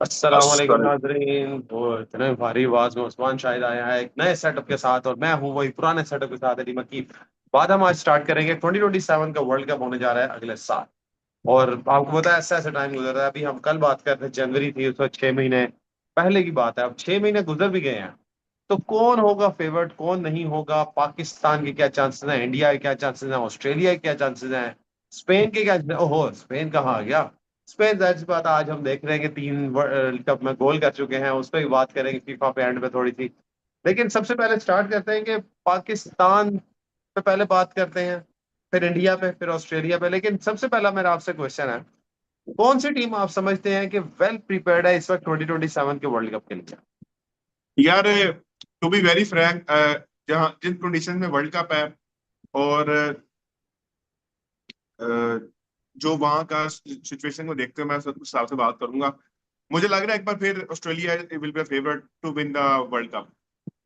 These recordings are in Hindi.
अस्सलाम वालेकुम अस्सलाम। नाजरीन। वो इतने भारी आवाज में उस्मान शाहिद आया है एक नए सेटअप के साथ, और मैं हूँ वही पुराने सेटअप के साथ अली मकी। बात हम आज स्टार्ट करेंगे। 2027 का वर्ल्ड कप होने जा रहा है अगले साल। और आपको पता है ऐसा ऐसा टाइम गुजर रहा है। अभी हम कल बात कर रहे थे, जनवरी थी, उस वक्त 6 महीने पहले की बात है। अब 6 महीने गुजर भी गए हैं। तो कौन होगा फेवरेट, कौन नहीं होगा? पाकिस्तान के क्या चांसेस हैं, इंडिया के क्या चांसेस हैं, ऑस्ट्रेलिया के क्या चांसेस हैं, स्पेन के क्या? ओहो, स्पेन कहाँ आ गया? स्पेन जाहिर सी बात है, आज हम देख रहे हैं कि 3 वर्ल्ड कप में गोल कर चुके हैं। उस पर भी बात करेंगे फीफा पे एंड पे थोड़ी सी। लेकिन सबसे पहले स्टार्ट करते हैं कि पाकिस्तान पे पहले बात करते हैं, फिर इंडिया पे, फिर ऑस्ट्रेलिया पे। लेकिन सबसे पहला मेरा आपसे क्वेश्चन है, कौन सी टीम आप समझते हैं कि वेल प्रिपेयर्ड है इस वक्त 2027 के वर्ल्ड कप के लिए? यार, टू बी वेरी फ्रैंक, जहाँ जिन कंडीशन में वर्ल्ड कप है और अ, जो वहाँ का सिचुएशन को देखते हुए मैं उस हिसाब से बात करूंगा। मुझे लग रहा है एक बार फिर Australia will be favourite to win the world cup.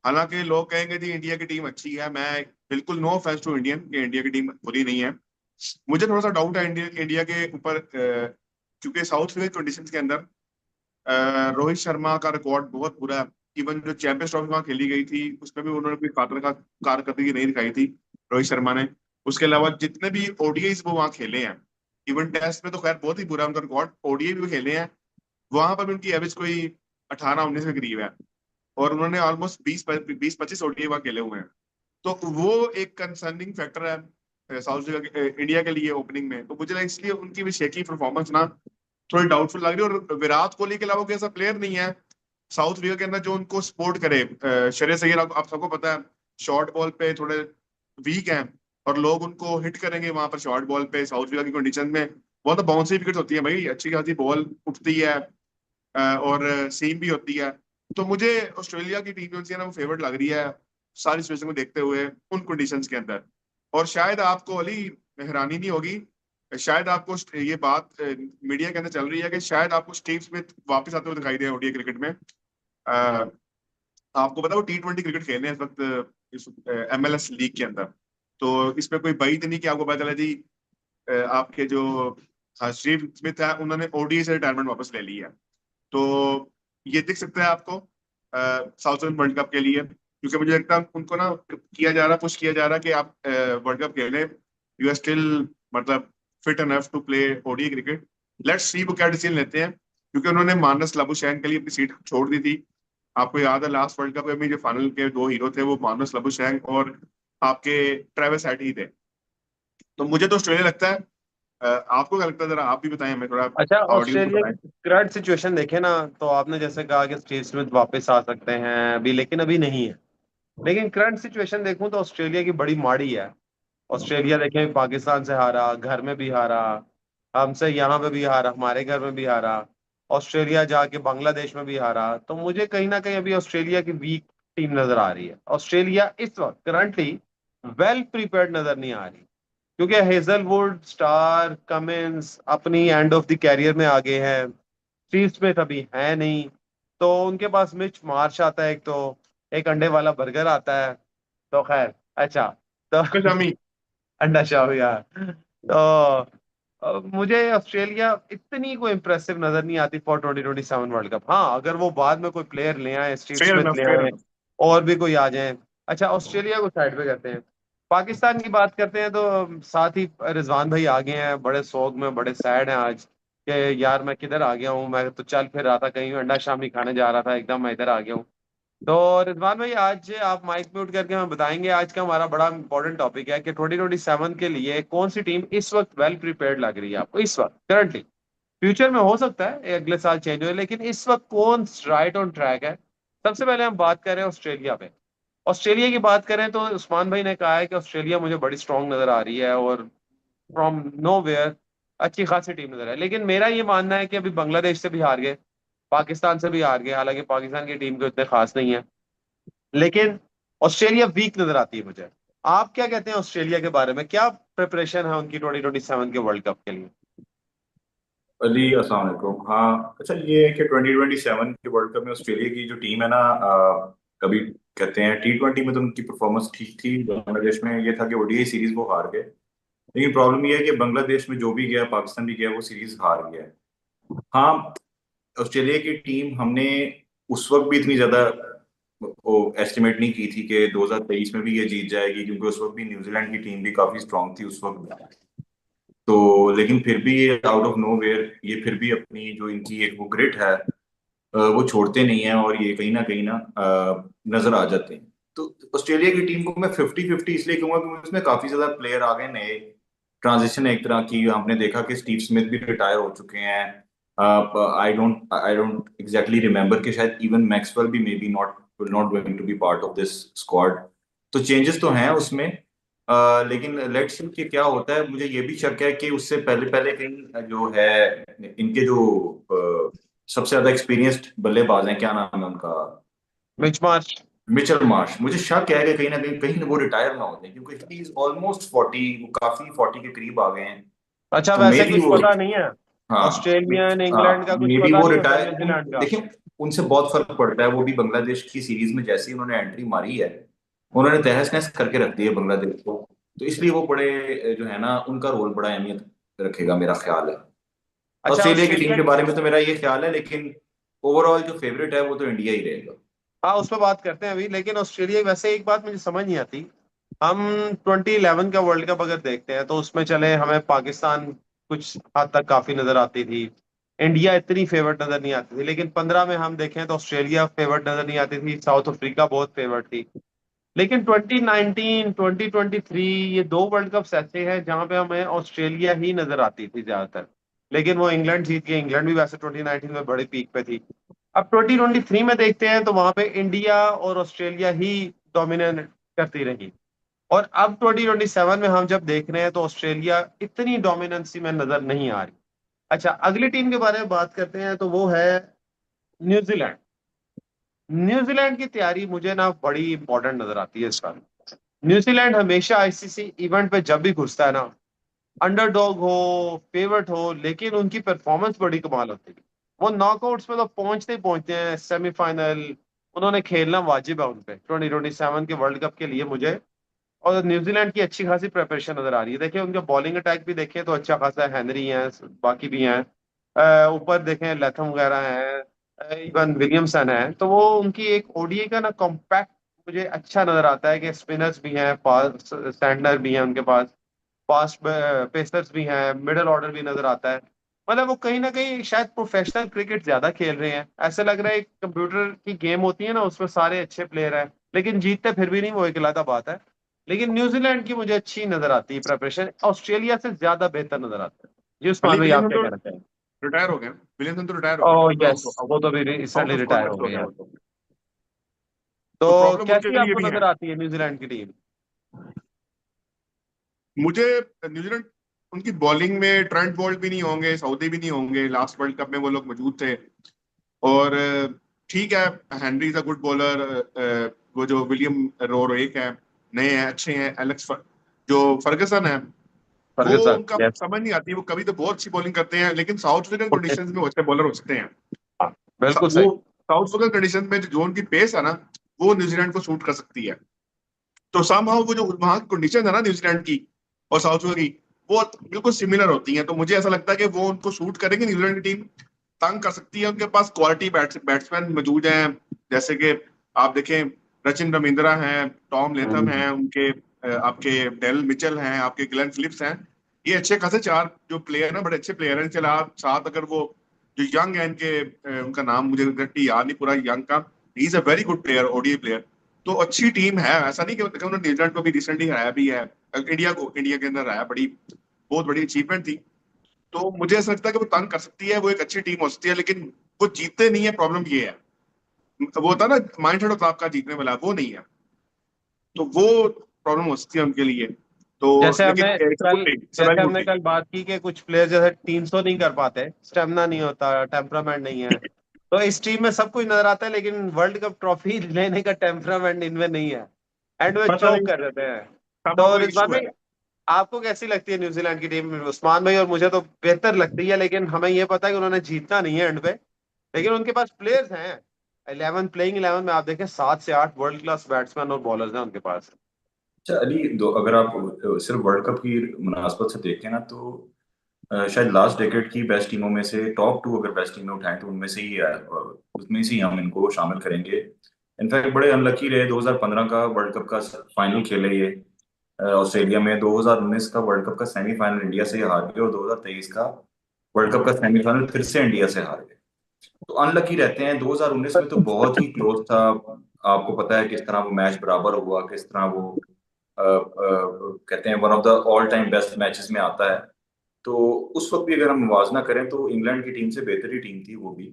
हालांकि लोग कहेंगे जी इंडिया की टीम अच्छी है। मैं बिल्कुल नो ऑफेंस टू इंडियन कि इंडिया की टीम बुरी नहीं है। मुझे थोड़ा सा डाउट है इंडिया इंडिया के ऊपर, क्योंकि साउथ अफ्रीका कंडीशन के अंदर रोहित शर्मा का रिकॉर्ड बहुत बुरा है। इवन जो चैंपियंस ट्रॉफी वहां खेली गई थी उसमें भी उन्होंने कोई खातर का कारकर्दगी नहीं दिखाई थी रोहित शर्मा ने। उसके अलावा जितने भी ओडीआईस वो वहां खेले हैं, इवन टेस्ट में तो खैर बहुत ही बुरा है उनका रिकॉर्ड, ओडीआई भी खेले हैं, वहां पर भी उनकी एवरेज कोई 18-19 के करीब है। और उन्होंने ऑलमोस्ट 20-25 ओडीआई वहां खेले हुए हैं। तो वो एक कंसर्निंग फैक्टर है साउथ अफ्रीका इंडिया के लिए ओपनिंग में। तो मुझे लगा इसलिए उनकी भी शेकी परफॉर्मेंस ना थोड़ी डाउटफुल लग रही है। और विराट कोहली के अलावा कोई ऐसा प्लेयर नहीं है साउथ अफ्रीका के अंदर जो उनको सपोर्ट करे। श्रेयस अय्यर आप सबको पता है शॉर्ट बॉल पे थोड़े वीक हैं, और लोग उनको हिट करेंगे वहां पर शॉर्ट बॉल पे साउथ अफ्रीका की कंडीशन में। बहुत तो बाउंसी विकेट होती है भाई, अच्छी खासी बॉल उठती है, और सीम भी होती है। तो मुझे ऑस्ट्रेलिया की टीम जो है ना वो फेवरेट लग रही है सारी सिचुएशन को देखते हुए उन कंडीशंस के अंदर। और शायद आपको अली हैरानी नहीं होगी, शायद आपको ये बात मीडिया के अंदर चल रही है कि शायद आपको स्टीव स्मिथ वापस आते हुए दिखाई दे ओडीआई क्रिकेट में। आपको पता है वो T20 क्रिकेट खेल रहे हैं इस वक्त इस MLS लीग के अंदर। तो इसमें कोई बड़ी तो नहीं कि आपको पता चला जी आपके जो स्टीव स्मिथ है उन्होंने ओडीआई से रिटायरमेंट वापस ले ली है। तो ये दिख सकता है आपको साउथ वर्ल्ड कप के लिए, क्योंकि मुझे लगता है उनको ना किया जा रहा, पुश किया जा रहा कि आप वर्ल्ड कप खेलें, यू आर स्टिल मतलब fit enough to play ODI cricket. Let's see वो क्या डिसीजन लेते हैं, क्योंकि उन्होंने मानस लाबुशैन के लिए अपनी सीट छोड़ दी थी। आपको याद है लास्ट वर्ल्ड कप में जो फाइनल के दो हीरो थे वो मानस लाबुशैन और आपके ट्रेविस हेड ही थे। तो मुझे तो ऑस्ट्रेलिया लगता है। आपको क्या लगता है, जरा आप भी बताएं, हमें थोड़ा अच्छा, ऑडियंस को ऑस्ट्रेलिया बताएं। की करंट सिचुएशन देखे ना, तो आपने जैसे कहा कि स्टीव स्मिथ वापस आ सकते हैं अभी, लेकिन अभी नहीं है। लेकिन करंट सिचुएशन देखूं तो ऑस्ट्रेलिया की बड़ी माड़ी है। ऑस्ट्रेलिया देखें, पाकिस्तान से हारा, घर में भी हारा, हमसे यहाँ पे भी हारा, हमारे घर में भी हारा, ऑस्ट्रेलिया जाके बांग्लादेश में भी हारा। तो मुझे कहीं ना कहीं अभी ऑस्ट्रेलिया की वीक टीम नजर आ रही है। ऑस्ट्रेलिया इस वक्त करंटली वेल प्रिपेयर्ड नजर नहीं आ रही, क्योंकि हेजलवुड, स्टार, कमिंस अपनी एंड ऑफ द कैरियर में आगे हैं। स्टीव स्मिथ अभी है नहीं। तो उनके पास मिच मार्श आता है, एक तो एक अंडे वाला बर्गर आता है। तो खैर, अच्छा, तो शमी। अंडा शाह यार। तो मुझे ऑस्ट्रेलिया इतनी कोई इंप्रेसिव नजर नहीं आती फॉर 2027 वर्ल्ड कप। हाँ, अगर वो बाद में कोई प्लेयर ले आए, स्टीव फेयर स्मिथ इनफ, ले फेयर आए, इनफ। और भी कोई आ जाए। अच्छा, ऑस्ट्रेलिया को साइड पे करते हैं, पाकिस्तान की बात करते हैं। तो साथ ही रिजवान भाई आ गए हैं, बड़े सोग में, बड़े सैड हैं आज कि यार मैं किधर आ गया हूँ, मैं तो चल फिर रहा था कहीं अंडा शामी खाने जा रहा था, एकदम मैं इधर आ गया हूँ। तो रिजवान भाई, आज आप माइक म्यूट करके हमें बताएंगे, आज का हमारा बड़ा इंपॉर्टेंट टॉपिक है कि 2027 के लिए कौन सी टीम इस वक्त वेल प्रिपेयर्ड लग रही है आपको इस वक्त करंटली। फ्यूचर में हो सकता है ये अगले साल चेंज हो, लेकिन इस वक्त कौन राइट ऑन ट्रैक है? सबसे पहले हम बात करें ऑस्ट्रेलिया पे। ऑस्ट्रेलिया की बात करें तो उस्मान भाई ने कहा है कि ऑस्ट्रेलिया मुझे बड़ी स्ट्रांग नजर आ रही है, और फ्रॉम नो वेयर अच्छी खासी टीम नजर है। लेकिन मेरा ये मानना है कि अभी बांग्लादेश से भी हार गए, पाकिस्तान से भी हार गए, हालांकि पाकिस्तान की टीम को इतने खास नहीं है, लेकिन ऑस्ट्रेलिया वीक नजर आती है मुझे। आप क्या कहते हैं ऑस्ट्रेलिया के बारे में? क्या प्रिपरेशन है उनकी 2027 के वर्ल्ड कप के लिए? अली अस्सलाम वालेकुम। हाँ, अच्छा, ये है कि 2027 के वर्ल्ड कप में ऑस्ट्रेलिया की जो टीम है ना, कभी कहते हैं T20 में तो उनकी परफॉर्मेंस ठीक थी। बांग्लादेश में ये था कि ओडीआई सीरीज वो हार गए। लेकिन प्रॉब्लम ये है कि बांग्लादेश में जो भी गया, पाकिस्तान भी गया, वो सीरीज हार गया है। हाँ, ऑस्ट्रेलिया की टीम हमने उस वक्त भी इतनी ज्यादा वो एस्टिमेट नहीं की थी कि 2023 में भी ये जीत जाएगी, क्योंकि उस वक्त भी न्यूजीलैंड की टीम भी काफी स्ट्रांग थी उस वक्त। तो लेकिन फिर भी ये आउट ऑफ नोवेयर ये फिर भी अपनी जो इनकी एक वो ग्रिट है वो छोड़ते नहीं है, और ये कहीं ना नजर आ जाते हैं। तो ऑस्ट्रेलिया की टीम को मैं 50-50 इसलिए कहूंगा क्योंकि उसमें काफी ज्यादा प्लेयर आ गए नए। ट्रांजिशन एक तरह की आपने देखा कि स्टीव स्मिथ भी रिटायर हो चुके हैं। आई डोंट एग्जैक्टली रिमेम्बर कि शायद इवन मैक्सवेल भी may be not going to be part of this squad. तो चेंजेस तो हैं उसमें। लेकिन लेट्स सी कि क्या होता है। मुझे ये भी शक है कि उससे पहले पहले कहीं जो है इनके जो सबसे ज्यादा एक्सपीरियंस्ड बल्लेबाज हैं, क्या नाम है उनका, मिच मार्श। मिचेल मार्श, मुझे शक है कि कहीं ना कहीं वो रिटायर ना हो जाए, क्योंकि ही इज ऑलमोस्ट 40, वो काफी 40 के करीब आ गए हैं। अच्छा, तो मे वैसे बी कुछ वो, पता नहीं है हाँ ऑस्ट्रेलियन इंग्लैंड का, कुछ मे बी पता वो नहीं होता रिटायर न्यूजीलैंड का। देखिए उनसे बहुत फर्क पड़ता है। वो भी बांग्लादेश की सीरीज में जैसे ही उन्होंने एंट्री मारी है, उन्होंने तहस नहस करके रख दिया बांग्लादेश को। तो इसलिए वो बड़े जो है ना, उनका रोल बड़ा अहमियत रखेगा मेरा ख्याल है। अच्छा, ऑस्ट्रेलिया की टीम ऑस्ट्रेलिया। के बारे में तो मेरा ये ख्याल है, लेकिन ओवरऑल जो फेवरेट है वो तो इंडिया ही रहेगा। हाँ, उस पर बात करते हैं अभी, लेकिन ऑस्ट्रेलिया वैसे एक बात मुझे समझ नहीं आती। हम 2011 का वर्ल्ड कप अगर देखते हैं तो उसमें चले हमें पाकिस्तान कुछ हद तक काफी नजर आती थी, इंडिया इतनी फेवर्ट नजर नहीं आती थी। लेकिन 15 में हम देखें तो ऑस्ट्रेलिया फेवर्ट नजर नहीं आती थी, साउथ अफ्रीका बहुत फेवर्ट थी। लेकिन 2019 2023 ये दो वर्ल्ड कप्स ऐसे हैं जहां पे हमें ऑस्ट्रेलिया ही नजर आती थी ज्यादातर। लेकिन वो इंग्लैंड जीत गई, इंग्लैंड भी वैसे 2019 में बड़ी पीक पे थी। अब 2023 में देखते हैं तो वहां पे इंडिया और ऑस्ट्रेलिया ही डोमिनेट करती रही। और अब 2027 में हम जब देख रहे हैं तो ऑस्ट्रेलिया इतनी डोमिनेंसी में नजर नहीं आ रही। अच्छा, अगली टीम के बारे में बात करते हैं तो वो है न्यूजीलैंड। न्यूजीलैंड की तैयारी मुझे ना बड़ी इंपॉर्टेंट नजर आती है इस बार। न्यूजीलैंड हमेशा आईसीसी इवेंट पे जब भी घुसता है ना, अंडरडॉग हो, फेवरेट हो, लेकिन उनकी परफॉर्मेंस बड़ी कमाल होती है। वो नॉकआउट्स में तो पहुंचते ही पहुंचते हैं, सेमीफाइनल उन्होंने खेलना वाजिब है उन पे 2027 के वर्ल्ड कप के लिए मुझे। और न्यूजीलैंड की अच्छी खासी प्रिपरेशन नजर आ रही है। देखिए उनका बॉलिंग अटैक भी देखें तो अच्छा खासा है, हेनरी हैं, बाकी भी हैं। ऊपर देखें लैथम वगैरह हैं, इवन विलियमसन है। तो वो उनकी एक ओडीआई का ना कॉम्पैक्ट मुझे अच्छा नजर आता है कि स्पिनर्स भी हैं, फास्ट स्टैंडर भी हैं उनके पास, फास्ट पेसर्स भी हैं, मिडिल ऑर्डर भी नजर आता है। मतलब वो कहीं ना कहीं शायद प्रोफेशनल क्रिकेट ज्यादा खेल रहे हैं, ऐसे लग रहा है। एक कंप्यूटर की गेम होती है ना, उसमें सारे अच्छे प्लेयर हैं लेकिन जीतते फिर भी नहीं, वो एक अलग बात है। लेकिन न्यूजीलैंड की मुझे अच्छी नजर आती है प्रेपरेशन, ऑस्ट्रेलिया से ज्यादा बेहतर नजर आता है। जी उस्मान अली भाई, आप विलियमसन क्या तो कहना चाहेंगे? रिटायर हो गए। विलियमसन तो रिटायर हो गए, ओह वो यस, तो वो तो भी आउट रिसेंटली ऑफ रिटायर हो स्क्वाड हो गए गया हैं। वो तो। तो तो प्रॉब्लम कैसी उनके लिए आपको भी है। नजर आती है न्यूजीलैंड की टीम? मुझे न्यूजीलैंड, उनकी बॉलिंग में ट्रेंट बोल्ट भी नहीं होंगे, सऊदी भी नहीं होंगे, लास्ट वर्ल्ड कप में वो लोग मौजूद थे। और ठीक है, Henry is a good bowler. वो जो विलियम रोरेक है, नए हैं, अच्छे हैं। जो फर्गसन है, वो फर्गसन, उनका यस। समझ नहीं आती। वो कभी तो बहुत अच्छी बॉलिंग करते हैं, लेकिन साउथ अफ्रीकन कंडीशंस में वो अच्छे बॉलर हो सकते हैं। बिल्कुल वो सही। साउथ अफ्रीकन कंडीशन में जो उनकी पेस है ना, वो न्यूजीलैंड को सूट कर सकती है। तो समहाउ वो जो वहां की कंडीशन है ना न्यूजीलैंड की और साउथ अफ्रीका की, वो बिल्कुल सिमिलर होती हैं। तो मुझे ऐसा लगता है कि वो उनको सूट करेंगे, न्यूजीलैंड की टीम तंग कर सकती है। उनके पास क्वालिटी बैट्समैन मौजूद हैं, जैसे कि आप देखें रचिन रविंद्रा हैं, टॉम लेथम हम्म। हैं, उनके आपके डेल मिचेल हैं, आपके ग्लेन फिलिप्स हैं। ये अच्छे खासे चार जो प्लेयर हैं, बड़े अच्छे प्लेयर हैं। चला साथ अगर वो जो यंग है इनके, उनका नाम मुझे एग्जैक्टली याद नहीं पूरा, यंग का, he is a very good player, ODI player. तो अच्छी टीम है, ऐसा नहीं कि उन्होंने न्यूजीलैंड को भी रिसेंटली हराया भी है, इंडिया के अंदर हराया, बड़ी बहुत बड़ी अचीवमेंट थी। तो मुझे ऐसा लगता है कि वो तंग कर सकती है, वो एक अच्छी टीम हो सकती है, लेकिन वो जीतते नहीं है। प्रॉब्लम ये है, वो होता है ना माइंड सेट ऑफ आपका जीतने वाला, वो नहीं है। तो वो प्रॉब्लम हो सकती है उनके लिए। तो जैसे लेकिन हमने इट्स अ गुड कल टीम, इट्स अ जैसे वेरी गुड हमने टीम। कल बात की कि कुछ प्लेयर जैसे 300 नहीं कर पाते, स्टेमिना नहीं होता, टेम्परामेंट नहीं है। तो इस टीम में सब कुछ नजर आता है, लेकिन वर्ल्ड कप ट्रॉफी लेने का टेम्परामेंट इनमें नहीं है। एंड में पता चोक नहीं, कर देते हैं। समा तो वो रिजवान इशू है। भाई, आपको कैसी लगती है न्यूजीलैंड की टीम? उस्मान भाई और मुझे तो बेहतर लगती है, लेकिन हमें ये पता है कि उन्होंने जीतना नहीं है एंड पे। लेकिन उनके पास प्लेयर्स हैं। 11 प्लेइंग 11 में आप देखें 7 से 8 वर्ल्ड क्लास बैट्समैन और बॉलर्स हैं उनके पास। अच्छा अली, दो अगर आप सिर्फ वर्ल्ड कप की मुनासबत से देखें ना, तो शायद लास्ट डेकेड की बेस्ट टीमों में से टॉप 2 अगर बेस्ट टीमें उठाएं तो उनमें से ही है, उसमें से ही हम इनको शामिल करेंगे। इनफैक्ट बड़े अनलकी रहे, 2015 का वर्ल्ड कप का फाइनल खेले ये ऑस्ट्रेलिया में, 2019 का वर्ल्ड कप का सेमीफाइनल इंडिया से हार गए, और 2023 का वर्ल्ड कप का सेमीफाइनल फिर से इंडिया से हार गए। तो अनलकी रहते हैं। 2019 में तो बहुत ही क्लोज था, आपको पता है किस तरह वो मैच बराबर हुआ, किस तरह वो कहते हैं one of the all time best matches में आता है। तो उस वक्त भी अगर हम मुवाजना करें तो इंग्लैंड की टीम से बेहतर ही टीम थी वो भी,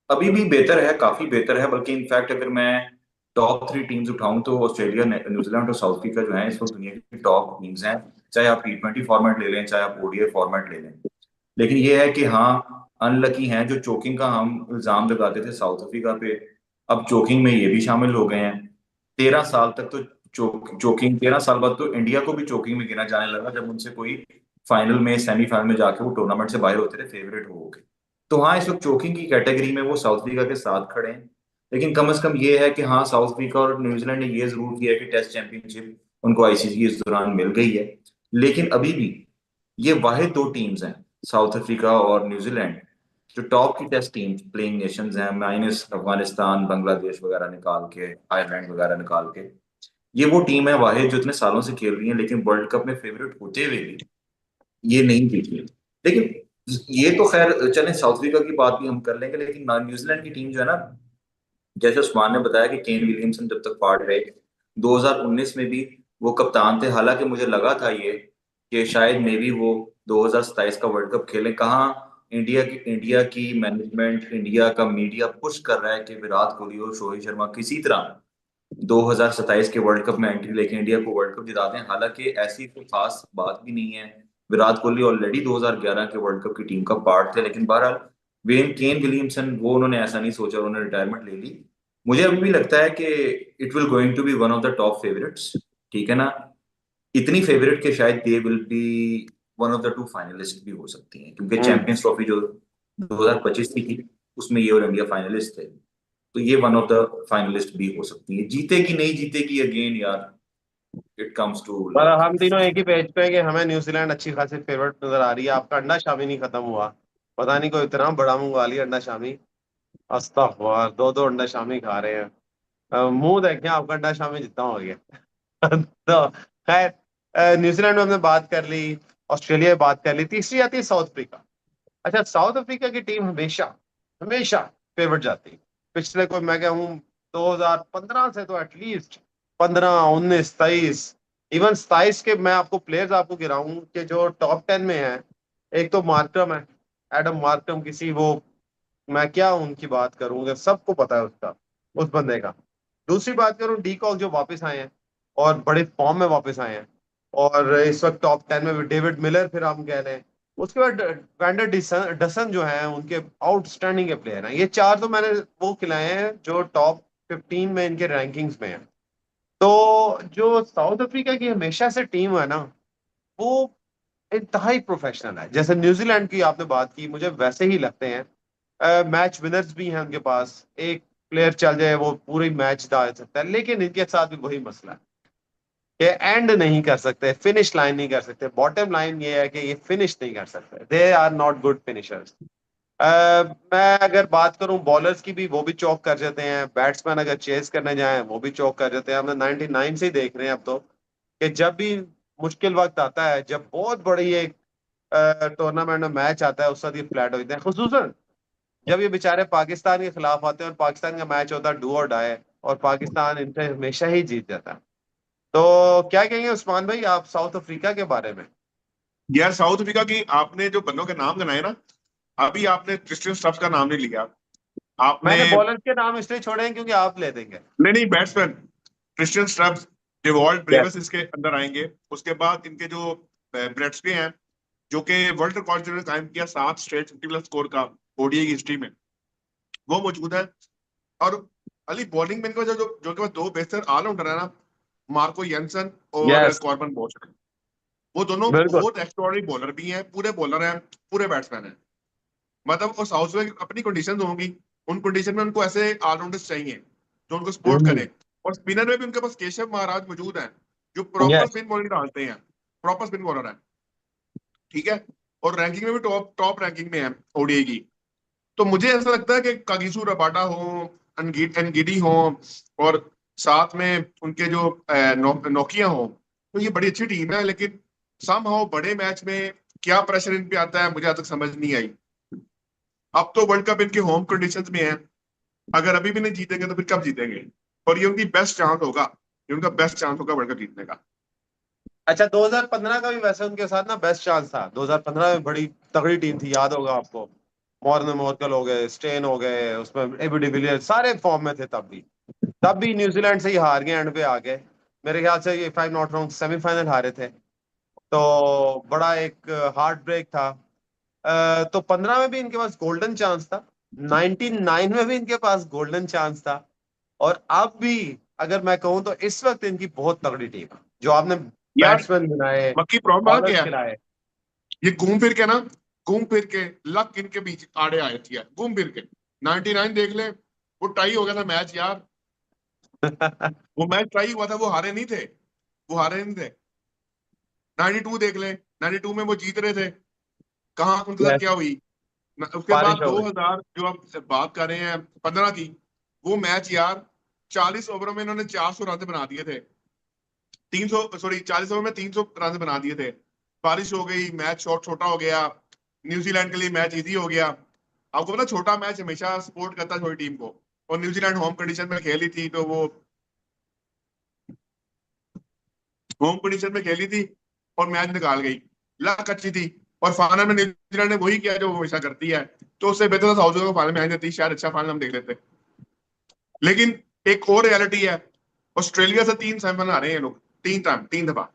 अभी भी बेहतर है, काफी बेहतर है। बल्कि इनफैक्ट अगर मैं टॉप 3 टीम्स उठाऊं तो ऑस्ट्रेलिया, न्यूजीलैंड और साउथ अफ्रीका जो है इस वक्त दुनिया की टॉप टीम्स हैं। चाहे आप T20 फॉर्मेट ले लें, चाहे आप ODI फॉर्मेट ले लें। लेकिन ये है कि हाँ, अनलकी हैं। जो चोकिंग का हम इल्जाम लगाते थे साउथ अफ्रीका पे, अब चोकिंग में ये भी शामिल हो गए हैं। 13 साल तक तो चोकिंग, 13 साल बाद तो इंडिया को भी चोकिंग में गिना जाने लगा जब उनसे कोई फाइनल में, सेमीफाइनल में जाके वो टूर्नामेंट से बाहर होते थे फेवरेट हो के। तो हाँ, इस वक्त चोकिंग की कैटेगरी में वो साउथ अफ्रीका के साथ खड़े हैं। लेकिन कम से कम ये है कि हाँ, साउथ अफ्रीका और न्यूजीलैंड ने ये जरूर किया कि टेस्ट चैंपियनशिप उनको ICC इस दौरान मिल गई है। लेकिन अभी भी ये वाहिद 2 टीम्स हैं, साउथ अफ्रीका और न्यूजीलैंड, जो टॉप की टेस्ट टीम प्लेइंग नेशंस हैं, माइनस अफगानिस्तान, बांग्लादेश वगैरह निकाल के, आयरलैंड वगैरह निकाल के। ये वो टीम है वाहिद जो इतने सालों से खेल रही है, लेकिन वर्ल्ड कप में फेवरेट होते हुए भी ये नहीं जीती। लेकिन ये तो खैर चलें, साउथ अफ्रीका की बात भी हम कर लेंगे। लेकिन न्यूजीलैंड की टीम जो है ना, जैसे उस्मान ने बताया कि केन विलियमसन जब तक पार्ट रहे, 2019 में भी वो कप्तान थे। हालांकि मुझे लगा था ये कि शायद मे भी वो 2027 का वर्ल्ड कप खेलें। कहाँ इंडिया की मैनेजमेंट, इंडिया का मीडिया पुश कर रहा है कि विराट कोहली और रोहित शर्मा किसी तरह 2027 के वर्ल्ड कप में एंट्री लेके इंडिया को वर्ल्ड कप जिताते हैं। हालांकि ऐसी कोई खास बात भी नहीं है, विराट कोहली ऑलरेडी 2011 के वर्ल्ड कप की टीम का पार्ट थे। लेकिन बहरहाल वेन केन विलियमसन, वो उन्होंने ऐसा नहीं सोचा, उन्होंने रिटायरमेंट ले ली। मुझे अभी भी लगता है कि it will going to be one of the top favourites, ठीक है ना। इतनी फेवरेट के शायद they will be one of the 2 finalist भी हो सकती हैं, क्योंकि हम्म। चैंपियंस ट्रॉफी जो 2025 की थी उसमें ये और इंडिया फाइनलिस्ट थे। तो ये वन ऑफ द फाइनलिस्ट भी हो सकती है। जीतेगी नहीं जीतेगी अगेन यार, इट कम्स टू पर लक। हम तीनों एक ही पेज पे हैं कि हमें न्यूजीलैंड अच्छी खासी फेवरेट नजर आ रही है। आपका अंडा शामी नहीं खत्म हुआ, पता नहीं कोई इतना बड़ा मुंह वाली अंडा शामी। अस्तगफुर, 2-2 अंडा शामी खा रहे हैं। मुंह देखें आपका अंडा शामी जितना हो गया। तो खैर, न्यूजीलैंड में हमने बात कर ली, ऑस्ट्रेलिया में बात कर ली, तीसरी आती है साउथ अफ्रीका। अच्छा, साउथ अफ्रीका की टीम हमेशा हमेशा फेवरेट जाती है। पिछले कोई मैं कहूँ 2015 से तो एटलीस्ट 15, 19, 23, इवन 27 के मैं आपको प्लेयर्स आपको गिराऊं कि जो टॉप 10 में है। एक तो मार्करम है, एडम मार्करम, किसी वो, मैं क्या उनकी बात करूंगा, सबको पता है उसका, उस बंदे का। दूसरी बात करूं, डी कॉक जो वापस आए हैं और बड़े फॉर्म में वापस आए हैं, और इस वक्त टॉप 10 में भी डेविड मिलर, फिर हम कह लें। उसके बाद वैंडर डसन जो है, उनके आउटस्टैंडिंग के प्लेयर हैं। ये चार तो मैंने वो खिलाए हैं जो टॉप 15 में इनके रैंकिंग्स में है। तो जो साउथ अफ्रीका की हमेशा से टीम है ना, वो इंतहाई प्रोफेशनल है। जैसे न्यूजीलैंड की आपने बात की, मुझे वैसे ही लगते हैं। मैच विनर्स भी हैं उनके पास। एक प्लेयर चल जाए वो पूरी मैच जिता सकता है, लेकिन इनके साथ भी वही मसला है कि एंड नहीं कर सकते, फिनिश लाइन नहीं कर सकते। बॉटम लाइन ये है कि ये फिनिश नहीं कर सकते, they are not good finishers. मैं अगर बात करूं बॉलर्स की भी, वो भी चौक कर जाते हैं। बैट्समैन अगर चेस करने जाएं वो भी चौक कर जाते हैं। हमने 99 से ही देख रहे हैं अब तो, कि जब भी मुश्किल वक्त आता है, जब बहुत बड़ी एक टूर्नामेंट में मैच आता है, उस वक्त ये फ्लैट हो जाते हैं। खुसूसन जब ये बेचारे पाकिस्तान के खिलाफ आते हैं और पाकिस्तान का मैच होता है डू और डाई, और पाकिस्तान इनसे हमेशा ही जीत जाता है। तो क्या कहेंगे उस्मान भाई आप साउथ अफ्रीका के बारे में? यार साउथ अफ्रीका की आपने जो बंदों के नाम गिनाए ना, अभी आपने क्रिस्टियन स्टफ्स का नाम नहीं लिया आपने। मैंने बॉलर के नाम इसलिए छोड़े हैं क्योंकि आप ले देंगे। नहीं नहीं, batsman Christian stuffs, Dewald yes. Brevis इसके अंदर आएंगे। उसके बाद इनके जो ब्रेट्सके हैं, जो कि वर्ल्ड रिकॉर्ड जिन्होंने कायम किया 7 स्ट्रेट 50+ स्कोर का ODI की हिस्ट्री में, वो मौजूद है। और अली बॉलिंग में इनका जो जो जो के पास 2 बेहतर ऑलराउंडर है ना, मार्को येंसन और यस, कॉर्बन बोश, वो दोनों बिल्कुल। बहुत एक्स्ट्राऑर्डिनरी बॉलर भी हैं, पूरे बॉलर हैं, पूरे बैट्समैन हैं। मतलब उस हाउस में अपनी कंडीशन होंगी, उन कंडीशन में उनको ऐसे ऑलराउंडर्स चाहिए जो उनको सपोर्ट करें। और स्पिनर में भी उनके पास केशव महाराज मौजूद हैं, जो प्रॉपर यस। स्पिन बॉलिंग डालते हैं, प्रॉपर स्पिन बॉलर है, ठीक है। और रैंकिंग में भी टॉप टॉप रैंकिंग में है ओडीआई की। तो मुझे ऐसा लगता है कि कागिसो रबाडा हो, एनगिडी हो, और साथ में उनके जो नोकिया हो, तो ये बड़ी अच्छी टीम है। लेकिन समहाउ बड़े मैच में क्या प्रेशर इन पे आता है मुझे आज तक समझ नहीं आई। अब तो वर्ल्ड कप इनके होम कंडीशंस में है, अगर अभी भी नहीं जीतेंगे तो फिर कब जीतेंगे? और ये उनकी बेस्ट चांस होगा, ये उनका बेस्ट चांस होगा वर्ल्ड कप जीतने का। अच्छा, 2015 का भी वैसे उनके साथ ना बेस्ट चांस था। 2015 में बड़ी तगड़ी टीम थी, याद होगा आपको। मॉर्न मोर्कल हो गए, स्टेन हो गए, उसमें एबी डिविलियर्स सारे फॉर्म में थे तब भी। तब भी न्यूजीलैंड से ही हार गए एंड पे आके। मेरे ख्याल से ये, if I not wrong, semifinal हारे थे। तो बड़ा एक हार्ट ब्रेक था। तो 15 में भी इनके पास गोल्डन चांस था, 99 में भी इनके पास गोल्डन चांस था, और अब भी अगर मैं कहूं तो इस वक्त इनकी बहुत तगड़ी टीम है। जो आपने यार बैट्समैन गिनाए, मक्की प्रॉब्लम आ बॉलर्स गया, गिनाए। ये घूम फिर के ना, घूम फिर के लक इनके बीच आड़े आए थी यार, घूम फिर के। 99 देख ले, वो टाई हो गया था मैच यार, वो मैच टाई हुआ था, वो हारे नहीं थे, वो हारे नहीं थे। 92 देख ले, 92 में वो जीत रहे थे, कहाँ उनके साथ यस, क्या हुई। उसके बाद बारिश हो गई। 2000 जो आप बात कर रहे हैं 15 की, वो मैच यार 40 ओवरों में इन्होंने 400 रन बना दिए थे। 300, सॉरी 40 ओवर में 300 रन बना दिए थे। बारिश हो गई, मैच शॉट छोटा हो गया, न्यूजीलैंड के लिए मैच इजी हो गया। आपको पता छोटा मैच हमेशा सपोर्ट करता है छोटी टीम को, और न्यूजीलैंड होम कंडीशन में खेली थी, तो वो होम कंडीशन में खेली थी और मैच निकाल गई। लक अच्छी थी, और फाइनल में न्यूजीलैंड ने वही किया जो वो हमेशा करती है। तो उससे बेहतर था साउथ अफ्रीका को फाइनल में आने देती, शायद अच्छा फाइनल हम देख लेते। लेकिन एक और रियलिटी है, ऑस्ट्रेलिया से 3 सेमीफाइनल आ रहे हैं ये लोग, 3 टाइम, 3 दफा।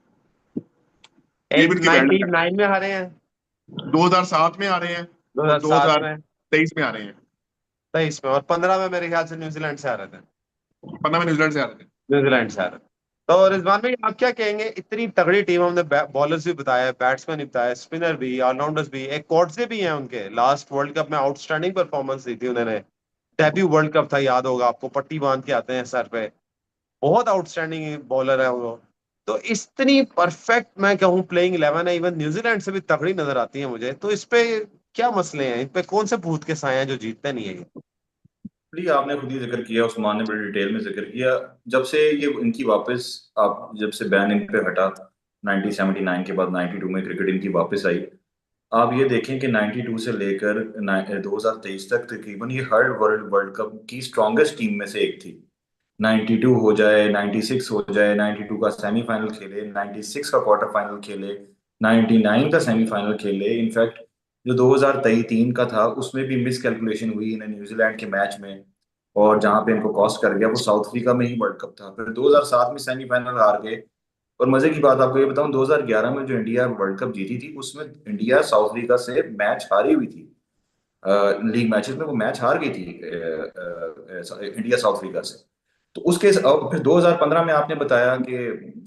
ये एक भी इनकी बैंड है। 99 में हारे हैं, 2007 में आ रहे हैं, और 2007 में, 2023 में आ रहे हैं। 23 में, और 15 में मेरे ख्याल से न्यूजीलैंड से हारे थे। 15 में न्यूजीलैंड से आ रहे थे। न्यूजीलैंड से हारे। तो रिजवान भाई, आप क्या कहेंगे? इतनी तगड़ी टीम, हमने बॉलर्स भी बताया, बैट्समैन भी बताया, स्पिनर भी, ऑलराउंडर्स भी, एक कोर्ट्स भी हैं उनके। लास्ट वर्ल्ड कप में आउटस्टैंडिंग परफॉर्मेंस दी थी उन्होंने। डेब्यू वर्ल्ड कप था, याद होगा आपको, पट्टी बांध के आते हैं सर पे। बहुत आउटस्टैंडिंग बॉलर है वो। तो इतनी परफेक्ट मैं कहूँ प्लेइंग 11 है, इवन न्यूजीलैंड से भी तगड़ी नजर आती है मुझे। तो इस पे क्या मसले हैं? इन पे कौन से भूत के साए हैं जो जीतते नहीं है ये? जी, आपने खुद ही जिक्र किया, उस्मान ने बड़ी डिटेल में जिक्र किया। जब से ये इनकी वापस, आप जब से बैन इन पे हटा 1979 के बाद 92 में क्रिकेट इनकी वापस आई, आप ये देखें कि 92 से लेकर 2023 तक तकरीबन ये हर वर्ल्ड वर्ल्ड कप की स्ट्रॉन्गेस्ट टीम में से एक थी। 92 हो जाए, 96 हो जाए, 92 का सेमीफाइनल खेले, 96 का क्वार्टर फाइनल खेले, 99 का सेमीफाइनल खेले। इनफैक्ट जो 2023 का था उसमें भी मिस कैलकुलेशन हुई इन्हें न्यूजीलैंड के मैच में, और जहां पे इनको कॉस्ट कर गया वो साउथ अफ्रीका में ही वर्ल्ड कप था। फिर 2007 में सेमीफाइनल हार गए। और मजे की बात आपको ये बताऊं, 2011 में जो इंडिया वर्ल्ड कप जीती थी उसमें इंडिया साउथ अफ्रीका से मैच हारी हुई थी। लीग मैचेस में वो मैच हार गई थी इंडिया साउथ अफ्रीका से। तो उसके अब फिर 2015 में आपने बताया कि,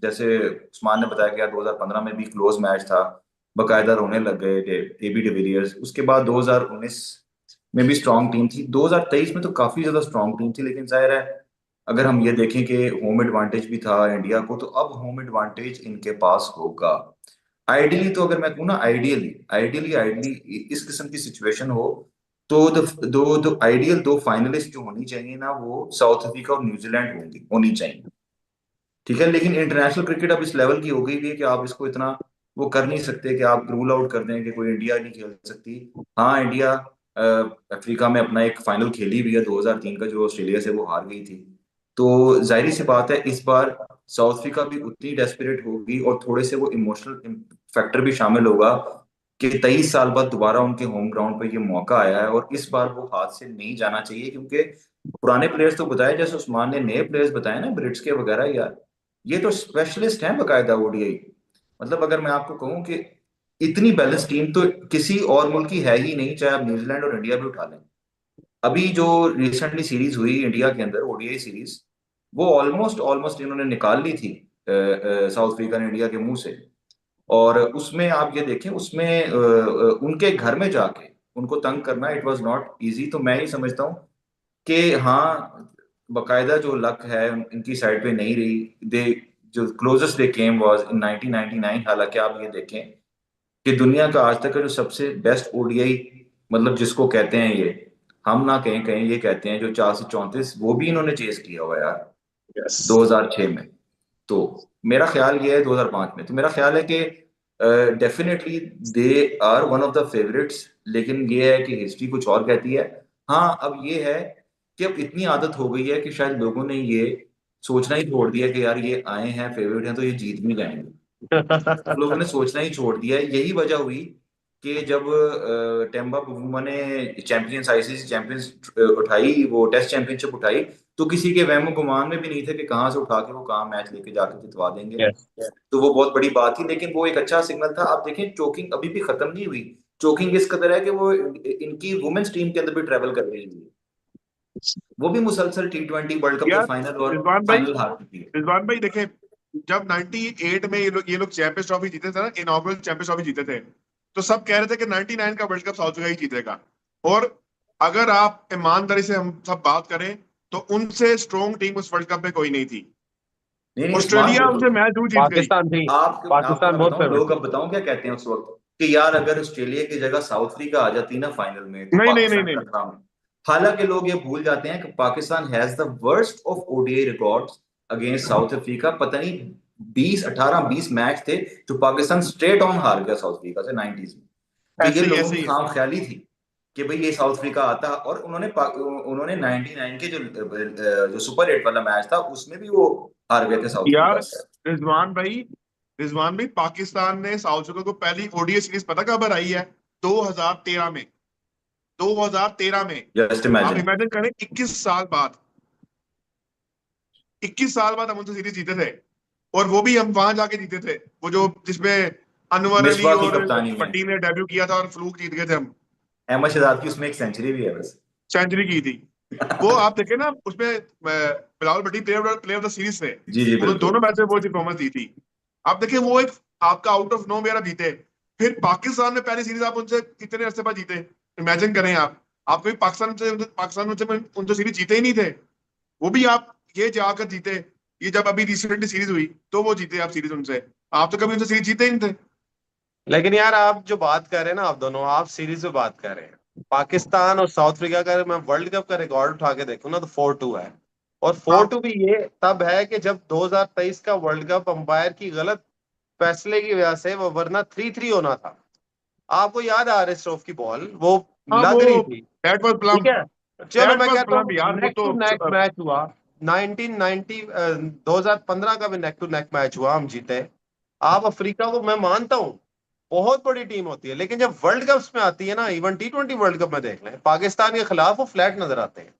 जैसे उस्मान ने बताया कि यार 2015 में भी क्लोज मैच था, बकायदा रोने लग गए थे एबी डिविलियर्स। उसके बाद 2019 में भी स्ट्रांग टीम थी, 2023 में तो काफी ज्यादा स्ट्रांग टीम थी। लेकिन जाहिर है, अगर हम ये देखें कि होम एडवांटेज भी था इंडिया को, तो अब होम एडवांटेज इनके पास होगा। आइडियली तो अगर मैं कहूँ ना, आइडियली आइडियली आइडियली इस किस्म की सिचुएशन हो, तो दो आइडियल दो फाइनलिस्ट जो होनी चाहिए ना, वो साउथ अफ्रीका और न्यूजीलैंड होंगी, होनी चाहिए। ठीक है, लेकिन इंटरनेशनल क्रिकेट अब इस लेवल की हो गई भी है कि आप इसको इतना वो कर नहीं सकते कि आप रूल आउट कर दें कि कोई इंडिया नहीं खेल सकती। हाँ, इंडिया अफ्रीका में अपना एक फाइनल खेली भी है 2003 का, जो ऑस्ट्रेलिया से वो हार गई थी। तो जाहिर सी बात है, इस बार साउथ अफ्रीका भी उतनी डेस्परेट होगी, और थोड़े से वो इमोशनल फैक्टर भी शामिल होगा कि 23 साल बाद दोबारा उनके होम ग्राउंड पर ये मौका आया है, और इस बार वो हाथ से नहीं जाना चाहिए। क्योंकि पुराने प्लेयर्स तो बताए, जैसे उस्मान ने नए प्लेयर्स बताए ना, ब्रिट्स के वगैरह, यार ये तो स्पेशलिस्ट हैं बकायदा ओडीआई। मतलब अगर मैं आपको कहूं कि इतनी बैलेंस टीम तो किसी और मुल्क की है ही नहीं, चाहे आप न्यूजीलैंड और इंडिया भी उठा लें। अभी जो रिसेंटली सीरीज हुई इंडिया के अंदर, ओडीआई सीरीज, वो ऑलमोस्ट ऑलमोस्ट इन्होंने निकाल ली थी साउथ अफ्रीका ने इंडिया के मुंह से। और उसमें आप ये देखें, उसमें उनके घर में जाके उनको तंग करना, इट वाज नॉट इजी। तो मैं ही समझता हूँ कि हाँ, बकायदा जो लक है इनकी साइड पे नहीं रही। दे जो closest they came was in 1999। हालांकि आप ये देखें कि दुनिया का आज तक का जो सबसे बेस्ट ओडीआई, मतलब जिसको कहते हैं, ये हम ना कहें कहें, ये कहते हैं जो 434, वो भी इन्होंने चेस किया हुआ है यार यस 2006 में। तो मेरा ख्याल ये है 2005 में, तो मेरा ख्याल है कि definitely they are one of the favourites. लेकिन ये है कि हिस्ट्री कुछ और कहती है। हाँ, अब ये है कि अब इतनी आदत हो गई है कि शायद लोगों ने ये सोचना ही छोड़ दिया कि यार ये आए हैं, फेवरेट हैं, तो ये जीत भी जाएंगे। लोगों ने सोचना ही छोड़ दिया है। यही वजह हुई कि जब टेम्बा बवुमा ने चैंपियंस आईसीसी चैंपियंस उठाई, वो टेस्ट चैंपियनशिप उठाई, तो किसी के वहमो गुमान में भी नहीं थे कि कहाँ से उठा के वो कहाँ मैच लेके जाके जितवा देंगे। यस। तो वो बहुत बड़ी बात थी, लेकिन वो एक अच्छा सिग्नल था। आप देखें, चोकिंग अभी भी खत्म नहीं हुई। चोकिंग इस कदर है कि वो इनकी वुमेन्स टीम के अंदर भी ट्रेवल कर रही है। वो भी मुसलसल T20 वर्ल्ड कप के यार फाइनल और रिजवान भाई, फाइनल हार चुकी है। रिजवान भाई देखें, जब 98 में ये लोग चैंपियंस ट्रॉफी जीते थे ना, इनॉग्रल चैंपियंस ट्रॉफी जीते थे, तो सब कह रहे थे कि 99 का वर्ल्ड कप साउथ अफ्रीका ही जीतेगा। और अगर आप ईमानदारी से हम सब बात करें तो उनसे स्ट्रॉन्ग टीम उस वर्ल्ड कप में कोई नहीं थी। नहीं नहीं, उस्मान, ऑस्ट्रेलिया उनसे मैच जरूर जीत गई। पाकिस्तान थी। आपको आपको पाकिस्तान मैं बहुत बताऊं, फेवरेट लोग थी। अब बताऊं क्या कहते हैं उस वक्त, कि यार अगर ऑस्ट्रेलिया की जगह साउथ अफ्रीका आ जाती ना फाइनल में, तो नहीं नहीं नहीं पाकिस्तान नहीं, खतरा में। हालांकि लोग ये भूल जाते हैं कि Pakistan has the worst of ODI records against south Africa. पता नहीं 20 मैच थे जो पाकिस्तान स्ट्रेट ऑन हार गया साउथ अफ्रीका से 90s में। तो ये लोगों ऐसे की ही है। खाम ख्याली थी कि भाई ये साउथ अफ्रीका आता, और उन्होंने 99 के जो सुपर 8 वाला मैच था उसमें भी वो हार गए थे साउथ अफ्रीका यार से। रिजवान भाई, रिजवान भाई, पाकिस्तान ने साउथ अफ्रीका को पहली ओडीआई सीरीज पता कब हराई है? 2013 में। 2013 में। जस्ट आप इमेजिन। इमेजिन करें, 21 साल बाद, 21 साल बाद हम उनसे सीरीज जीते थे। और वो भी हम वहां जाके जीते थे, वो जो जिसमें अनवर अली मिसबा की और कप्तानी में पट्टी ने डेब्यू किया था और फ्लूक जीत गए थे हम। अहमद शहजाद की उसमें एक सेंचुरी भी है बस। सेंचुरी की थी। वो आप देखे ना उसमें, बिलावल भट्टी प्लेयर ऑफ द सीरीज थे। जी जी उन्होंने बिल्कुल। दोनों मैच में बहुत परफॉर्मेंस दी थी। आप देखिए वो एक आपका आउट ऑफ नो वेयर आप जीते। फिर पाकिस्तान में पहली सीरीज आप उनसे कितने अरसे बाद जीते, इमेजिन करें आप कभी पाकिस्तान उनसे सीरीज जीते ही नहीं थे। वो भी आप ये जाकर जीते। ये जब अभी रिसेंटली सीरीज हुई तो वो जीते आप सीरीज उनसे। आप तो कभी उनसे सीरीज जीते ही नहीं थे। लेकिन यार आप जो बात कर रहे हैं ना, आप दोनों आप सीरीज में बात कर रहे हैं, पाकिस्तान और साउथ अफ्रीका का अगर मैं वर्ल्ड कप का रिकॉर्ड उठा के देखूं ना तो 4-2 है। और फोर आप टू भी ये तब है कि जब 2023 का वर्ल्ड कप अंपायर की गलत फैसले की वजह से वो, वरना 3-3 होना था। आपको याद है आर एस रऊफ की बॉल वो हाँ, लग वो रही थी। दैट वाज ठीक प्लम। है, चलो दैट मैं वाज कहता प्लम हूँ यार, वो नेक तो टू नेक मैच हुआ। 1990 2015 का भी नेक टू नेक मैच हुआ, हम जीते। आप अफ्रीका को मैं मानता हूँ बहुत बड़ी टीम होती है, लेकिन जब वर्ल्ड कप्स में आती है ना, इवन T20 वर्ल्ड कप में देख लें, पाकिस्तान के खिलाफ वो फ्लैट नजर आते हैं,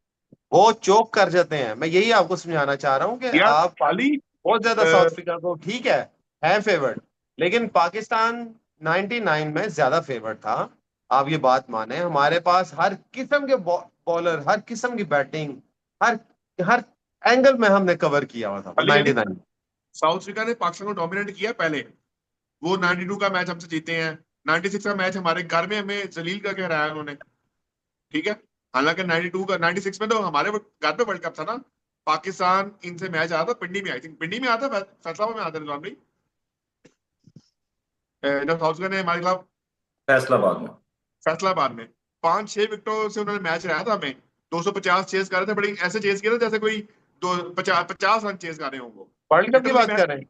वो चोक कर जाते हैं। मैं यही आपको समझाना चाह रहा हूँ कि यार आप खाली बहुत ज्यादा साउथ अफ्रीका को, ठीक है फेवर्ड, लेकिन पाकिस्तान 99 में ज्यादा फेवर्ड था। आप ये बात माने, हमारे पास हर किस्म के बॉलर, हर किस्म की बैटिंग, हर हर एंगल में हमने कवर किया हुआ था खाली यानी 99। साउथ अफ्रीका ने पाकिस्तान को डोमिनेट किया पहले। वो 92 का मैच हमसे जीते हैं। 96 का मैच हमारे घर में हमें जलील करके हराया उन्होंने। ठीक है। हालांकि 92 का 96 में तो हमारे घर पे वर्ल्ड कप था ना। पाकिस्तान इनसे मैच आया था पिंडी में, आई थिंक पिंडी में आता, फैसलाबाद में आता रिजवान भाई। जब साउथ अफ्रीका ने हमारे खिलाफ फैसलाबाद में। फैसलाबाद में 5-6 विकेटों से उन्होंने मैच हराया था हमें। 250 चेस कर रहे थे, बड़ी ऐसे चेस किया था जैसे कोई 250 रन चेस कर रहे हों वो। वर्ल्ड कप की लिटरली बात मैच। कर रहे हैं।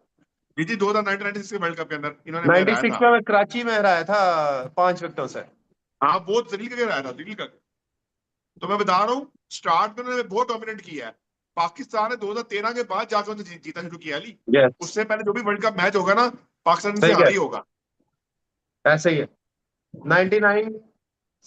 जी जी, 2019-96 के वर्ल्ड कप के अंदर इन्होंने हमें हराया 96 था। में मैं कराची में हराया था 5 विकेटों से। हाँ, बहुत जलील करके हराया था, जलील करके। तो मैं बता रहा हूँ, स्टार्ट में उन्होंने बहुत डोमिनेट किया है। पाकिस्तान ने 2013 के बाद जाकर उनसे जीता शुरू किया अली। यस, उससे पहले जो भी वर्ल्ड कप मैच होगा ना, पाकिस्तान से सही हारा है, ही होगा। ऐसे ही है। 99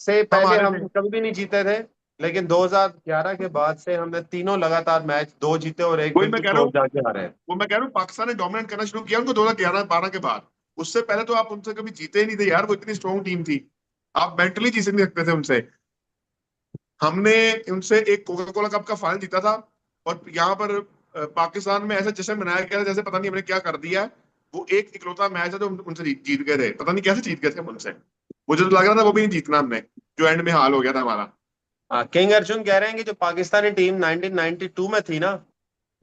से हम पहले हारे हम थे। कभी भी नहीं जीते थे, लेकिन 2011 के बाद से हमने तीनों लगातार मैच, दो जीते और एक वही मैं बिल्कुल कह रहा क्लोज हूँ, जाके हारे हैं। वो मैं कह रहा हूँ, पाकिस्तान ने डोमिनेट करना शुरू किया उनको 2011-12 के बाद। उससे पहले तो आप उनसे कभी जीते ही नहीं थे यार, वो इतनी स्ट्रॉन्ग टीम थी। आप मेंटली जीत नहीं सकते थे उनसे। हमने उनसे एक कोका कोला कप का फाइनल जीता था। और यहाँ पर पाकिस्तान में ऐसा जश्न मनाया गया था जैसे पता नहीं हमने क्या कर दिया है। वो एक इकलौता मैच है जो उनसे जीत गए थे, पता नहीं कैसे जीत गए थे हम उनसे। मुझे तो लग रहा था वो भी नहीं जीतना हमने, जो एंड में हाल हो गया था हमारा। हाँ, किंग अर्जुन कह रहे हैं कि जो पाकिस्तानी टीम 1992 में थी ना,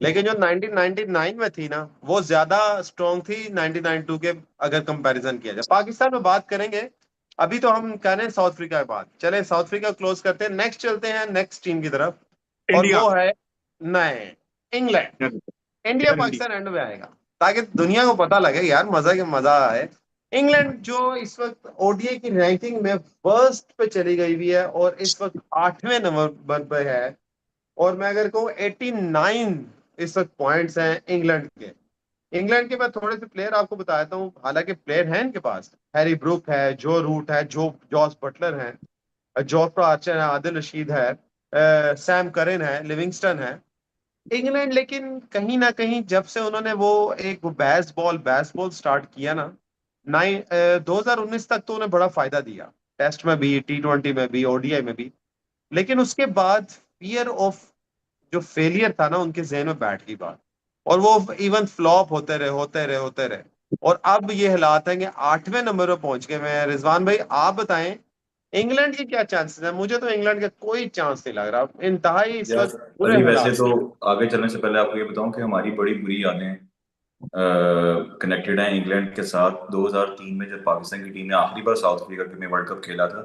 लेकिन जो 1999 में थी ना, वो ज्यादा स्ट्रॉन्ग थी 1992 के, अगर कंपैरिजन किया जाए। पाकिस्तान में बात करेंगे, अभी तो हम कह रहे हैं साउथ अफ्रीका की बात, चले साउथ अफ्रीका क्लोज करते हैं, नेक्स्ट चलते हैं नेक्स्ट टीम की तरफ, और इंडिया। वो है नए इंग्लैंड। यार इंडिया इंडिया। पाकिस्तान एंड में आएगा, ताकि दुनिया को पता लगे यार, मजा के मजा है। इंग्लैंड जो इस वक्त ओडीआई की रैंकिंग में फर्स्ट पे चली गई हुई है, और इस वक्त 8वें नंबर पे है। और मैं अगर कहूँ 89 इस वक्त पॉइंट्स हैं इंग्लैंड के। इंग्लैंड के मैं थोड़े से प्लेयर आपको बताता हूँ, हालांकि प्लेयर हैं इनके पास, हैरी ब्रूक है, जो रूट है, जो जॉस बटलर है, जोफ्रा आर्चर है, आदिल रशीद है, सैम करन है, लिविंगस्टन है। इंग्लैंड लेकिन कहीं ना कहीं जब से उन्होंने वो एक बैस बॉल स्टार्ट किया ना, 2019 तक तो उन्हें बड़ा फायदा दिया, टेस्ट में भी, T20 में भी, ओडीआई में भी। लेकिन उसके बाद फियर ऑफ जो फेलियर था ना, उनके जहन में बैठ गई बात, और वो इवन फ्लॉप होते रहे। और अब ये हालात है कि 8वें नंबर पर पहुंच गए। मैं रिजवान भाई, आप बताएं इंग्लैंड के क्या चांसेस हैं? मुझे तो इंग्लैंड का कोई चांस नहीं लग रहा, इंतहाई इस यार वक्त बुरे अली, वैसे हालात तो हैं। आगे चलने से पहले आपको ये बताऊं कि हमारी बड़ी बुरी यादें कनेक्टेड हैं इंग्लैंड के साथ। 2003 में जब पाकिस्तान की टीम ने आखिरी बार साउथ अफ्रीका में वर्ल्ड कप खेला था,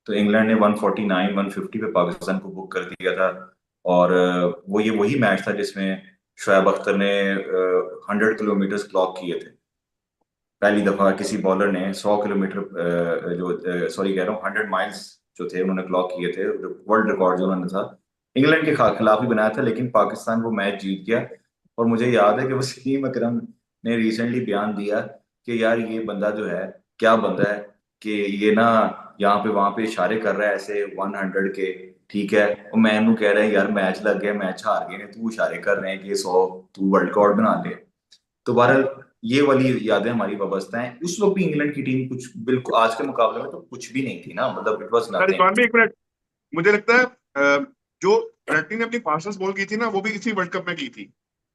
तो इंग्लैंड ने 149 150 पे पाकिस्तान को बुक कर दिया था। और वो ये वही मैच था जिसमें शोएब अख्तर ने 100 किलोमीटर क्लॉक किए थे। पहली दफा किसी बॉलर ने 100 किलोमीटर जो सॉरी कह रहा हूँ 100 माइल्स जो थे उन्होंने क्लॉक किए थे। वर्ल्ड रिकॉर्ड जो उन्होंने था इंग्लैंड के खिलाफ ही बनाया था, लेकिन पाकिस्तान वो मैच जीत गया। और मुझे याद है कि वसीम अकरम ने रिसेंटली बयान दिया कि यार ये बंदा जो है, क्या बंदा है कि ये ना यहाँ पे वहां पे इशारे कर रहा है ऐसे 100 के, ठीक है, और मैं इन्हू कह रहा है यार मैच लग गया, मैच हार गए ने, तू इशारे कर रहे हैं कि 100 तू वर्ल्ड रिकॉर्ड बना ले। तो बहरहाल ये वाली यादें हमारी वाबस्ता हैं। उस वक्त भी इंग्लैंड की टीम कुछ बिल्कुल आज के मुकाबले में तो कुछ भी नहीं थी ना, मतलब इट वाज यार नथिंग। रिजवान भी एक मिनट, मुझे लगता है जो ब्रेटनी ने अपनी फास्टेस्ट बॉल की थी ना, वो भी इसी वर्ल्ड कप में की थी,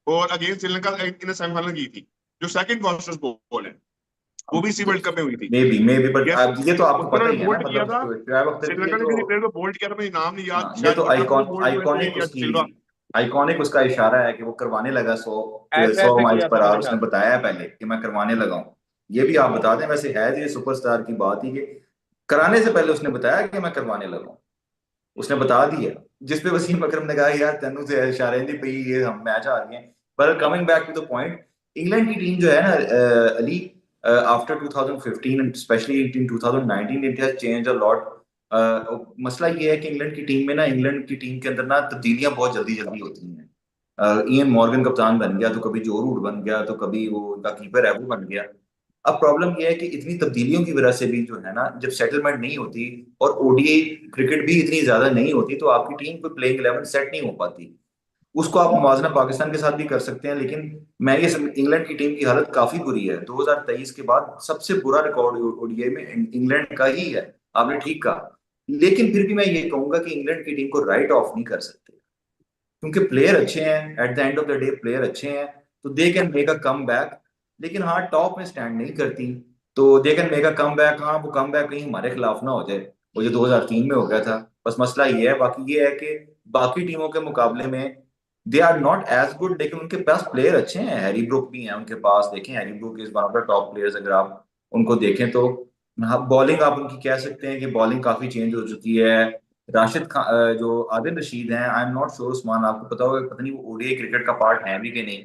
और अगेंस्ट श्रीलंका इन सेमीफाइनल की थी। जो सेकंड फास्टेस्ट बॉल है, वो भी इसी वर्ल्ड कप में हुई थी। मे बी बट यस, ये तो आपको उसको पता उन्होंने ही है ना, बोल्ड किया मतलब था। शोएब अख्तर की ये श्रीलंका ने तो, किसी प्लेयर को बोल्ड किया था, मुझे नाम नहीं याद, हाँ ये शायद तो बटलर को बोल्ड हुए थे आइकॉनिक या उसकी सिल्वा। आइकॉनिक उसका इशारा है कि वो करवाने लगा 100 ऐसे 100 ऐसे माइल्स किया पर था आवर मेरे उसने ख्याल से। बताया है पहले कि मैं करवाने लगा हूँ। ये भी आप बता दें, वैसे है ये सुपरस्टार की बात ही कि कराने से पहले उसने बताया कि मैं करवाने लगा हूँ, उसने बता दिया। जिस पे वसीम अकरम ने कहा यार तेनू से इशारे नहीं पई, ये हम मैच हार गए। पर coming back to the point, England की टीम जो है ना Ali, after 2015 and especially in 2019 it has change a lot. मसला ये है कि इंग्लैंड की टीम में ना, इंग्लैंड की टीम के अंदर ना तब्दीलियां बहुत जल्दी जल्दी होती हैं। इयन मॉर्गन कप्तान बन गया, तो कभी जो रूट बन गया, तो कभी वो उनका कीपर है वो बन गया। अब प्रॉब्लम यह है कि इतनी तब्दीलियों की वजह से भी जो है ना, जब सेटलमेंट नहीं होती और ओडीआई क्रिकेट भी इतनी ज्यादा नहीं होती, तो आपकी टीम को प्लेइंग 11 सेट नहीं हो पाती। उसको आप मुवाजना पाकिस्तान के साथ भी कर सकते हैं, लेकिन इंग्लैंड की टीम की हालत काफी बुरी है। 2023 के बाद सबसे बुरा रिकॉर्ड ओडीआई में इंग्लैंड का ही है। आपने ठीक कहा, लेकिन फिर भी मैं ये कहूंगा कि इंग्लैंड की टीम को राइट ऑफ नहीं कर सकते, क्योंकि प्लेयर अच्छे हैं, at the end of the day player अच्छे हैं, तो they can make a come back. लेकिन हाँ, टॉप में स्टैंड नहीं करती, तो they can make a come back. हाँ, वो कम बैक कहीं हमारे खिलाफ ना हो जाए, वो जो 2003 में हो गया था। बस मसला ये है, बाकी ये है कि बाकी टीमों के मुकाबले में they are not as good, लेकिन उनके पास प्लेयर अच्छे हैं। हैरी ब्रूक भी हैं उनके पास, देखें Harry Brook is one of the top players, अगर आप उनको देखें तो। हाँ, बॉलिंग आप उनकी कह सकते हैं कि बॉलिंग काफी चेंज हो चुकी है। राशिद खान, जो आदिल रशीद हैं, I am not sure Usman, आपको पता होगा, पता नहीं वो ओडीआई क्रिकेट का पार्ट है भी कि नहीं।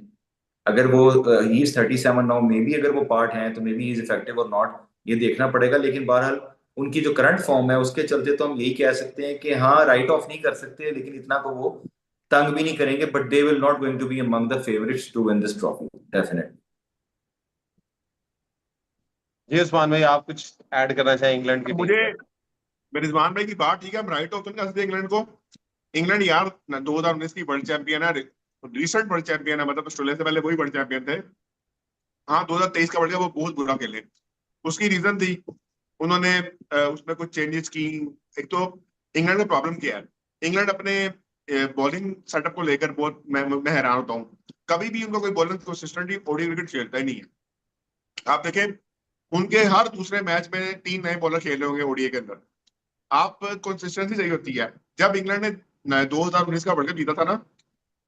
अगर वो he is 37 now, may be अगर वो पार्ट है तो मे बी इज इफेक्टिव और नॉट, ये देखना पड़ेगा। लेकिन बहरहाल उनकी जो करंट फॉर्म है उसके चलते तो हम यही कह सकते हैं कि हाँ, राइट ऑफ नहीं कर सकते, लेकिन इतना को वो तंग भी नहीं करेंगे, but they will not going to be among the favourites to win this trophy definitely. जी उस्मान भाई, आप कुछ ऐड करना चाहें इंग्लैंड की टीम मुझे, पे? मेरे रिजवान भाई की बात ठीक है, हम राइट ऑफ तो नहीं कर सकते इंग्लैंड को। इंग्लैंड यार 2019 की वर्ल्ड चैंपियन है, रिसेंट वर्ल्ड चैंपियन है, मतलब ऑस्ट्रेलिया से पहले वही वर्ल्ड चैंपियन थे। हाँ, 2023 का वर्ल्ड कप वो बहुत बुरा खेले, उसकी रीजन थी, उन्होंने उसमें कुछ चेंजेस की। एक तो इंग्लैंड में प्रॉब्लम क्या है, इंग्लैंड अपने बॉलिंग सेटअप को लेकर बहुत मैं हैरान होता हूँ। कभी भी उनको कोई बॉलिंग कंसिस्टेंटली ओडी क्रिकेट खेलता ही नहीं है। आप देखें, उनके हर दूसरे मैच में 3 नए बॉलर खेल रहे होंगे ओडीए के अंदर। आप कंसिस्टेंसी चाहिए होती है। जब इंग्लैंड ने 2019 का वर्ल्ड कप जीता था ना,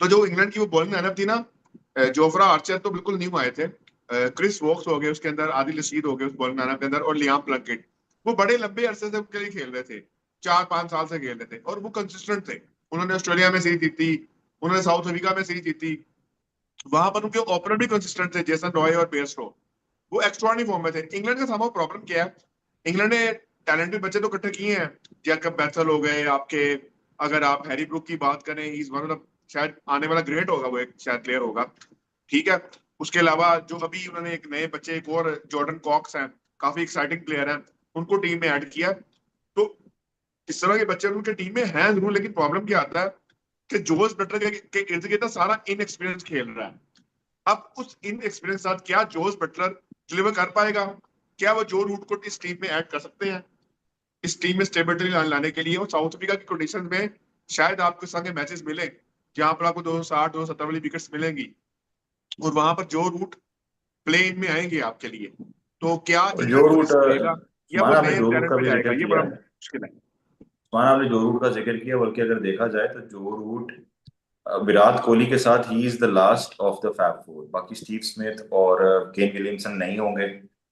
तो जो इंग्लैंड की वो बॉलिंग लाइनअप थी ना, जोफ्रा आर्चर तो बिल्कुल न्यू आए थे, क्रिस वोक्स हो गए उसके अंदर, आदिल रशीद हो गए उस बॉलिंग लाइनअप के अंदर, और लियाम प्लंकेट, वो बड़े लंबे अरसे से उनके लिए खेल रहे थे, 4-5 साल से खेल रहे थे, और वो कंसिस्टेंट थे। उन्होंने ऑस्ट्रेलिया में सीरीज जीती, उन्होंने साउथ अफ्रीका में सीरीज जीती, वहां पर उनके ओपनर भी कंसिस्टेंट थे, जेसन रॉय और बेयरस्टो, वो एक्स्ट्रॉर्डिनरी फॉर्म में थे। इंग्लैंड का सामने प्रॉब्लम क्या है, इंग्लैंड ने टैलेंटेड बच्चे तो इकट्ठे किए हैं, जैकब बैथल हो गए आपके, अगर आप हैरी ब्रूक की बात करें, he is one of the, शायद आने वाला ग्रेट होगा, वो एक शायद प्लेयर होगा, ठीक है। उसके अलावा जो अभी उन्होंने एक नए बच्चे, एक और जॉर्डन कॉक्स हैं, काफी एक्साइटिंग प्लेयर हैं, उनको टीम में ऐड किया। तो इस तरह के बच्चे उनके टीम में हैं जरूर, लेकिन प्रॉब्लम क्या आता है कि जोस बटलर के इर्द गिर्द सारा इनएक्सपीरियंस खेल रहा है। अब उस इनएक्सपीरियंस साथ क्या जोस बटलर डिलीवर कर पाएगा? क्या वो जो रूट को इस टीम में ऐड कर सकते हैं, इस टीम में स्टेबिलिटी लाने के लिए? और साउथ अफ्रीका की कंडीशन में शायद आपको संगे मैचेस मिले जहां पर आपको 260 270 वाली विकेट्स मिलेंगी, और वहां पर जो रूट प्ले इन में आएंगे आपके लिए, तो क्या और जो इंग्लैंड वो रूट रिस्क लेगा, या वो माना आपने नए जो रूट टैलेंट का पे भी जाएगा? जिक्र ये किया बड़ा है, मुश्किल है। माना आपने जो रूट का जिक्र किया, बल्कि अगर देखा जाए तो जो रूट विराट कोहली के साथ ही is the last of the fab four, बाकी स्टीव स्मिथ और केन विलियमसन नहीं होंगे,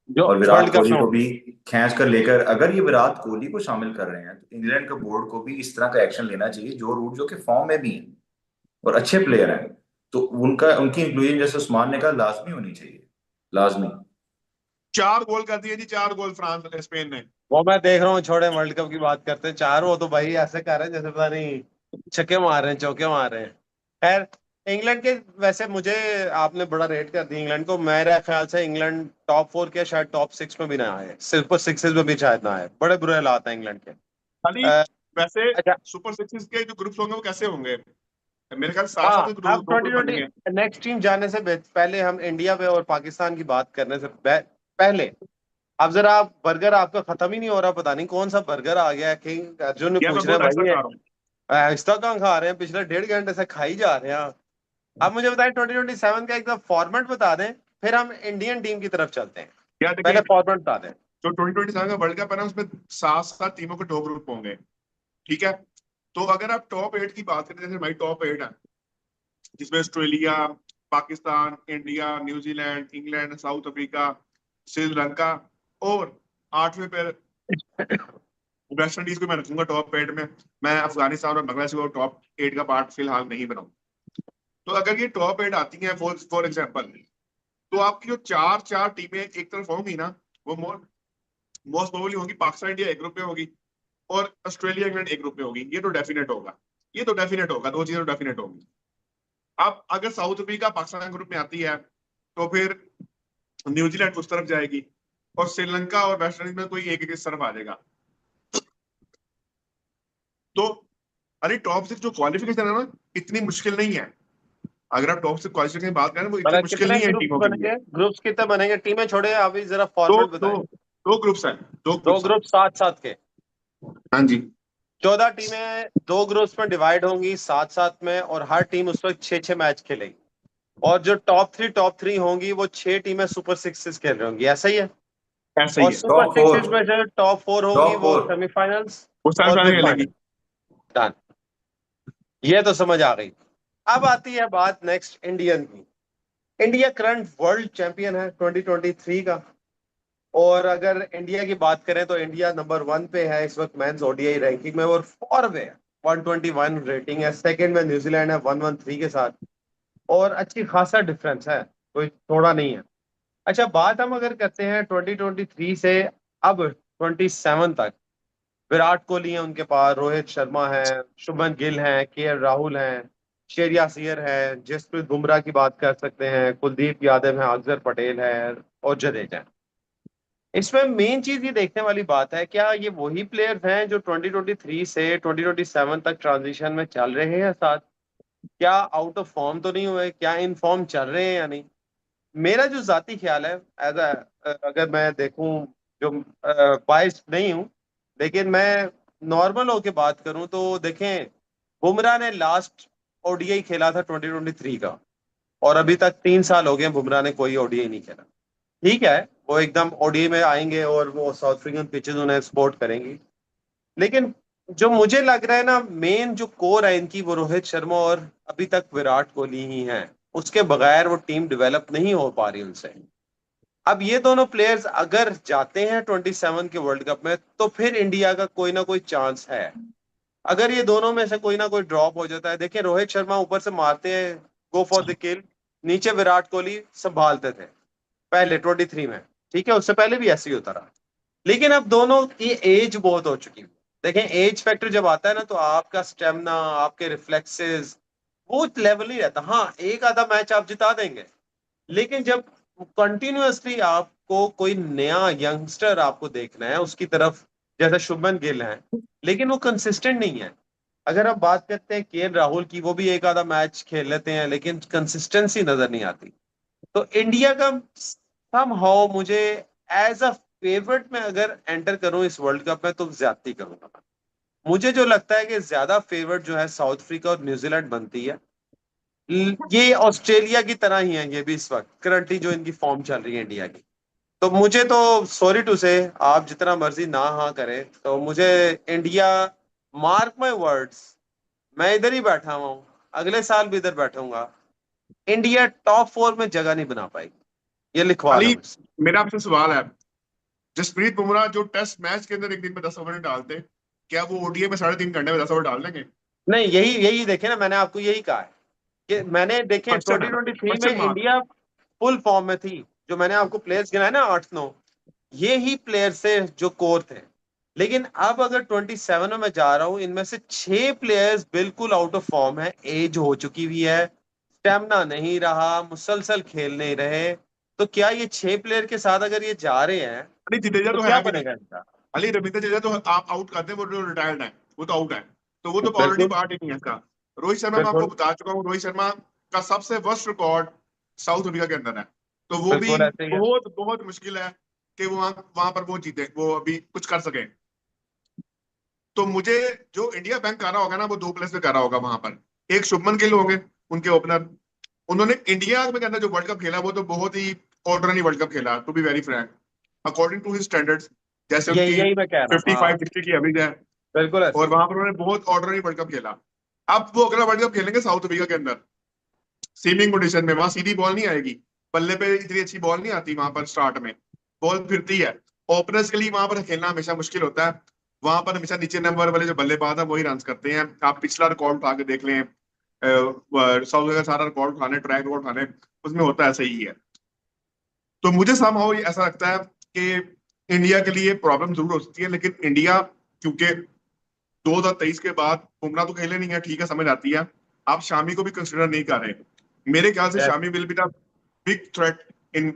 जो और विराट वर्ल्ड कप कोहली में को होंगे। भी खींच कर लेकर अगर ये विराट कोहली को शामिल कर रहे हैं, तो इंग्लैंड का बोर्ड को भी इस तरह का एक्शन लेना चाहिए, जो रूट जो कि फॉर्म में भी है और अच्छे प्लेयर हैं, तो उनकी इंक्लूजन, जैसे उस्मान ने कहा, लाजमी होनी चाहिए, लाजमी। 4 गोल कर दिए जी, 4 गोल फ्रांस स्पेन ने। वो मैं देख रहा हूँ, छोड़े वर्ल्ड कप की बात करते हैं, चार वो तो भाई ऐसे कर रहे हैं जैसे पता नहीं छक्के मार रहे हैं, चौके मार रहे हैं। खैर, इंग्लैंड के वैसे मुझे आपने बड़ा रेट कर दिया इंग्लैंड को। मेरा ख्याल से इंग्लैंड टॉप 4 के शायद टॉप 6 में भी ना आए, सिर्फ 6 में भी शायद ना आए, बड़े बुरे हालात हैं इंग्लैंड के। अली, वैसे अच्छा। सुपर सिक्स के जो ग्रुप्स होंगे वो कैसे होंगे? मेरे ख्याल सात हाँ, सात अब दो ग्रुप 2020 बनेंगे। नेक्स्ट टीम जाने से पहले हम इंडिया पे और पाकिस्तान की बात करने से पहले, अब जरा आप, बर्गर आपका खत्म ही नहीं हो रहा, पता नहीं कौन सा बर्गर आ गया है। किंग अर्जुन ने या मैं पूछ रहे बहुत हैं आहिस्ता भाई, खा रहा हूँ। आहिस्ता कहाँ खा रहे हैं, पिछले 1.5 घंटे से खाई जा रहे हैं। अब मुझे बताएं 2027 का एकदम फॉर्मेट बता दें, फिर हम इंडियन टीम की तरफ चलते हैं। क्या पहले देखिए, फॉर्मेट बता दें। जो 2027 का वर्ल्ड कप है ना, उसमें 7-7 टीमों के 2 ग्रुप होंगे, ठीक है। तो अगर आप टॉप 8 की बात करें, जैसे हमारी टॉप 8 है, जिसमें Australia, Pakistan, India, New Zealand, England, south Africa, Sri Lanka, और 8वें पे वेस्ट इंडीज को मैं रखूंगा टॉप 8 में। मैं अफगानिस्तान और बांग्लादेश को टॉप 8 का पार्ट फिलहाल नहीं बनाऊं। तो अगर ये टॉप 8 आती हैं, फॉर एग्जाम्पल, तो आपकी जो चार चार टीमें एक तरफ होंगी ना, वो मोस्ट प्रोबेबली होगी पाकिस्तान इंडिया एक ग्रुप में होगी, और ऑस्ट्रेलिया इंग्लैंड एक ग्रुप में होगी। ये तो डेफिनेट होगा, ये तो डेफिनेट होगा, दो चीजें तो डेफिनेट होगी। अब अगर साउथ अफ्रीका पाकिस्तान ग्रुप में आती है, तो फिर न्यूजीलैंड उस तरफ जाएगी, और श्रीलंका और वेस्ट इंडीज में कोई एक एक इस तरफ आ जाएगा। तो अरे टॉप 6 जो क्वालिफिकेशन है ना, इतनी मुश्किल नहीं है। अगर आप टॉप 6 क्वालिफिकेशन की बात करें, वो इतनी मतलब मुश्किल कितने नहीं है इन ग्रुप्स टीमों के लिए। बनेंगे, ग्रुप्स कितने बनेंगे, टीमें छोड़े, अभी जरा दो फॉर्मेट दो बताएं। दो ग्रुप्स हैं, दो दो ग्रुप्स हैं। ग्रुप साथ साथ के, हाँ जी। 14 टीमें दो ग्रुप्स में डिवाइड होंगी साथ साथ में, और हर टीम उस वक्त 6-6 मैच खेलेगी। और जो टॉप 3 होंगी वो 6 टीमें सुपर सिक्सेस खेल रही होंगी, ऐसा ही है। ऐसा ही और है। सुपर टॉप फोर, सिक्सेस में जो टॉप 4 होंगी टॉप वो फोर। सेमीफाइनल्स वो और सेमीफाइनल फिर खेलेंगी। फाइनल। डन, ये तो समझ आ गई। अब आती है बात नेक्स्ट इंडियन की। इंडिया करंट वर्ल्ड चैंपियन है 2023 का। और अगर इंडिया की बात करें तो इंडिया नंबर 1 पे है इस वक्त मेंस ओडीआई रैंकिंग में, और 4 पे है, 121 रेटिंग है। सेकंड में न्यूजीलैंड है 113 के साथ, और अच्छी खासा डिफरेंस है, कोई थोड़ा नहीं है। अच्छा, बात हम अगर करते हैं 2023 से अब 27 तक, विराट कोहली है उनके पास, रोहित शर्मा है, शुभमन गिल है, राहुल है, शेरियार है, जसप्रीत बुमराह की बात कर सकते हैं, कुलदीप यादव है, अक्षर पटेल है, और जडेजा है। इसमें मेन चीज ये देखने वाली बात है, क्या ये वही प्लेयर्स हैं जो 2023 से 2027 तक ट्रांजिशन में चल रहे हैं साथ? क्या आउट ऑफ फॉर्म तो नहीं हुए, क्या इन फॉर्म चल रहे हैं या नहीं? मेरा जो जाती ख्याल है, एज अगर मैं देखूं, जो बाइस नहीं हूं, लेकिन मैं नॉर्मल होके बात करूं तो देखें, बुमराह ने लास्ट ओडीआई खेला था 2023 का, और अभी तक 3 साल हो गए बुमराह ने कोई ओडीआई नहीं खेला। ठीक है, वो एकदम ओडीआई में आएंगे और वो साउथ अफ्रीकन पिचेस उन्हें सपोर्ट करेंगी, लेकिन जो मुझे लग रहा है ना, मेन जो कोर है इनकी वो रोहित शर्मा और अभी तक विराट कोहली ही हैं। उसके बगैर वो टीम डेवलप नहीं हो पा रही उनसे। अब ये दोनों प्लेयर्स अगर जाते हैं 27 के वर्ल्ड कप में, तो फिर इंडिया का कोई ना कोई चांस है। अगर ये दोनों में से कोई ना कोई ड्रॉप हो जाता है, देखिए रोहित शर्मा ऊपर से मारते हैं, गो फॉर द किल, नीचे विराट कोहली संभालते थे पहले 23 में। ठीक है, उससे पहले भी ऐसे ही होता रहा। लेकिन अब दोनों की एज बहुत हो चुकी है। देखें, एज फैक्टर जब आता है ना, तो आपका स्टेमिना, आपके रिफ्लेक्सेस, वो लेवल नहीं रहता। हाँ, एक आधा मैच आप जिता देंगे, लेकिन जब कंटिन्यूअसली आपको कोई नया यंगस्टर आपको देखना है उसकी तरफ, जैसे शुभमन गिल है, लेकिन वो कंसिस्टेंट नहीं है। अगर आप बात करते हैं केएल राहुल की, वो भी एक आधा मैच खेल लेते हैं, लेकिन कंसिस्टेंसी नजर नहीं आती। तो इंडिया का समहाउ मुझे एज अ फेवरेट में अगर एंटर करूं इस वर्ल्ड कप में, तो ज्यादती करूंगा। मुझे जो लगता है कि ज्यादा फेवरेट जो है साउथ अफ्रीका और न्यूजीलैंड बनती है। ये ऑस्ट्रेलिया की तरह ही है, ये भी इस वक्त करंटली जो इनकी फॉर्म चल रही है इंडिया की। तो मुझे तो सॉरी टू से, आप जितना मर्जी ना हाँ करें, तो मुझे इंडिया, मार्क माय वर्ड्स, मैं इधर ही बैठा हुआ हूँ, अगले साल भी इधर बैठूंगा, इंडिया टॉप 4 में जगह नहीं बना पाएगी। ये लिखवा लो अली, मुझसे। मेरा आपसे सवाल है, जसप्रीत बुमराह जो टेस्ट मैच के अंदर एक दिन में 10 ओवर डालते, क्या वो ओडीआई में 3.5 घंटे में 10 ओवर डाल देंगे? नहीं, यही यही देखे ना, मैंने आपको यही कहा है कि मैंने देखे क्वेश्चन है, 2023 में question mark. India full form में थी। जो मैंने आपको प्लेयर्स गिनाए ना 8-9, ये ही प्लेयर्स थे जो कोर थे। लेकिन अब अगर 27 में मैं जा रहा हूं, इनमें से 6 प्लेयर्स बिल्कुल आउट ऑफ फॉर्म है, एज हो चुकी हुई है, स्टेमिना नहीं रहा, मुसलसल खेल नहीं रहे। तो क्या ये 6 प्लेयर के साथ अगर ये जा रहे हैं, अली जडेजा तो तो क्या है भी नहीं। बनेगा इनका? अली रविंद्र जडेजा तो आप आउट कर दें, वो जो रिटायर्ड है वो तो आउट है, तो वो तो ऑलरेडी बिल्कुल, पार्ट ही नहीं है इसका। रोहित शर्मा मैं आपको बिल्कुल, बता चुका हूँ, रोहित शर्मा का सबसे वर्स्ट रिकॉर्ड साउथ अफ्रीका के अंदर है। तो वो भी बिल्कुल ऐसे ही है। बहुत बहुत मुश्किल है कि वो वहां वहां पर वो जीते, वो अभी कुछ कर सके। तो मुझे जो इंडिया बैंक कर रहा होगा ना, वो 2 प्लेस पे कर रहा होगा वहां पर। एक शुभमन गिल होंगे, उनके ओपनर। उन्होंने इंडिया में कहना जो वर्ल्ड कप खेला वो तो बहुत ही ऑर्डिनरी वर्ल्ड कप खेला, to be very frank, according to his standards. जैसे यही उनकी यही मैं कह रहा हूँ, फिफ्टी हाँ, फाइव सिक्सटी की एवरेज है, बिल्कुल ऐसे और ही है। वहां पर उन्होंने बहुत ऑर्डिनरी वर्ल्ड कप खेला। अब वो अगला वर्ल्ड कप खेलेंगे साउथ अफ्रीका के अंदर, सीमिंग कंडीशन में, वहां सीधी बॉल नहीं आएगी, बल्ले पे इतनी अच्छी बॉल नहीं आती वहां पर, स्टार्ट में बॉल फिरती है। ओपनर्स के लिए वहां पर खेलना हमेशा मुश्किल होता है। वहां पर हमेशा नीचे नंबर वाले जो बल्लेबाज है वही रन करते हैं। आप पिछला रिकॉर्ड उठा के देख लें, साउथ अफ्रीका सारा रिकॉर्ड उठाने, ट्रैक रिकॉर्ड उठाने, उसमें होता ऐसा ही है। तो मुझे समहाउ ऐसा लगता है कि इंडिया के लिए प्रॉब्लम जरूर हो सकती है, लेकिन इंडिया, क्योंकि 2023 के बाद बुमराह तो खेले नहीं है, ठीक है, समझ आती है। आप शामी को भी कंसिडर नहीं कर रहे। मेरे ख्याल से Yes, Shami will be the big threat in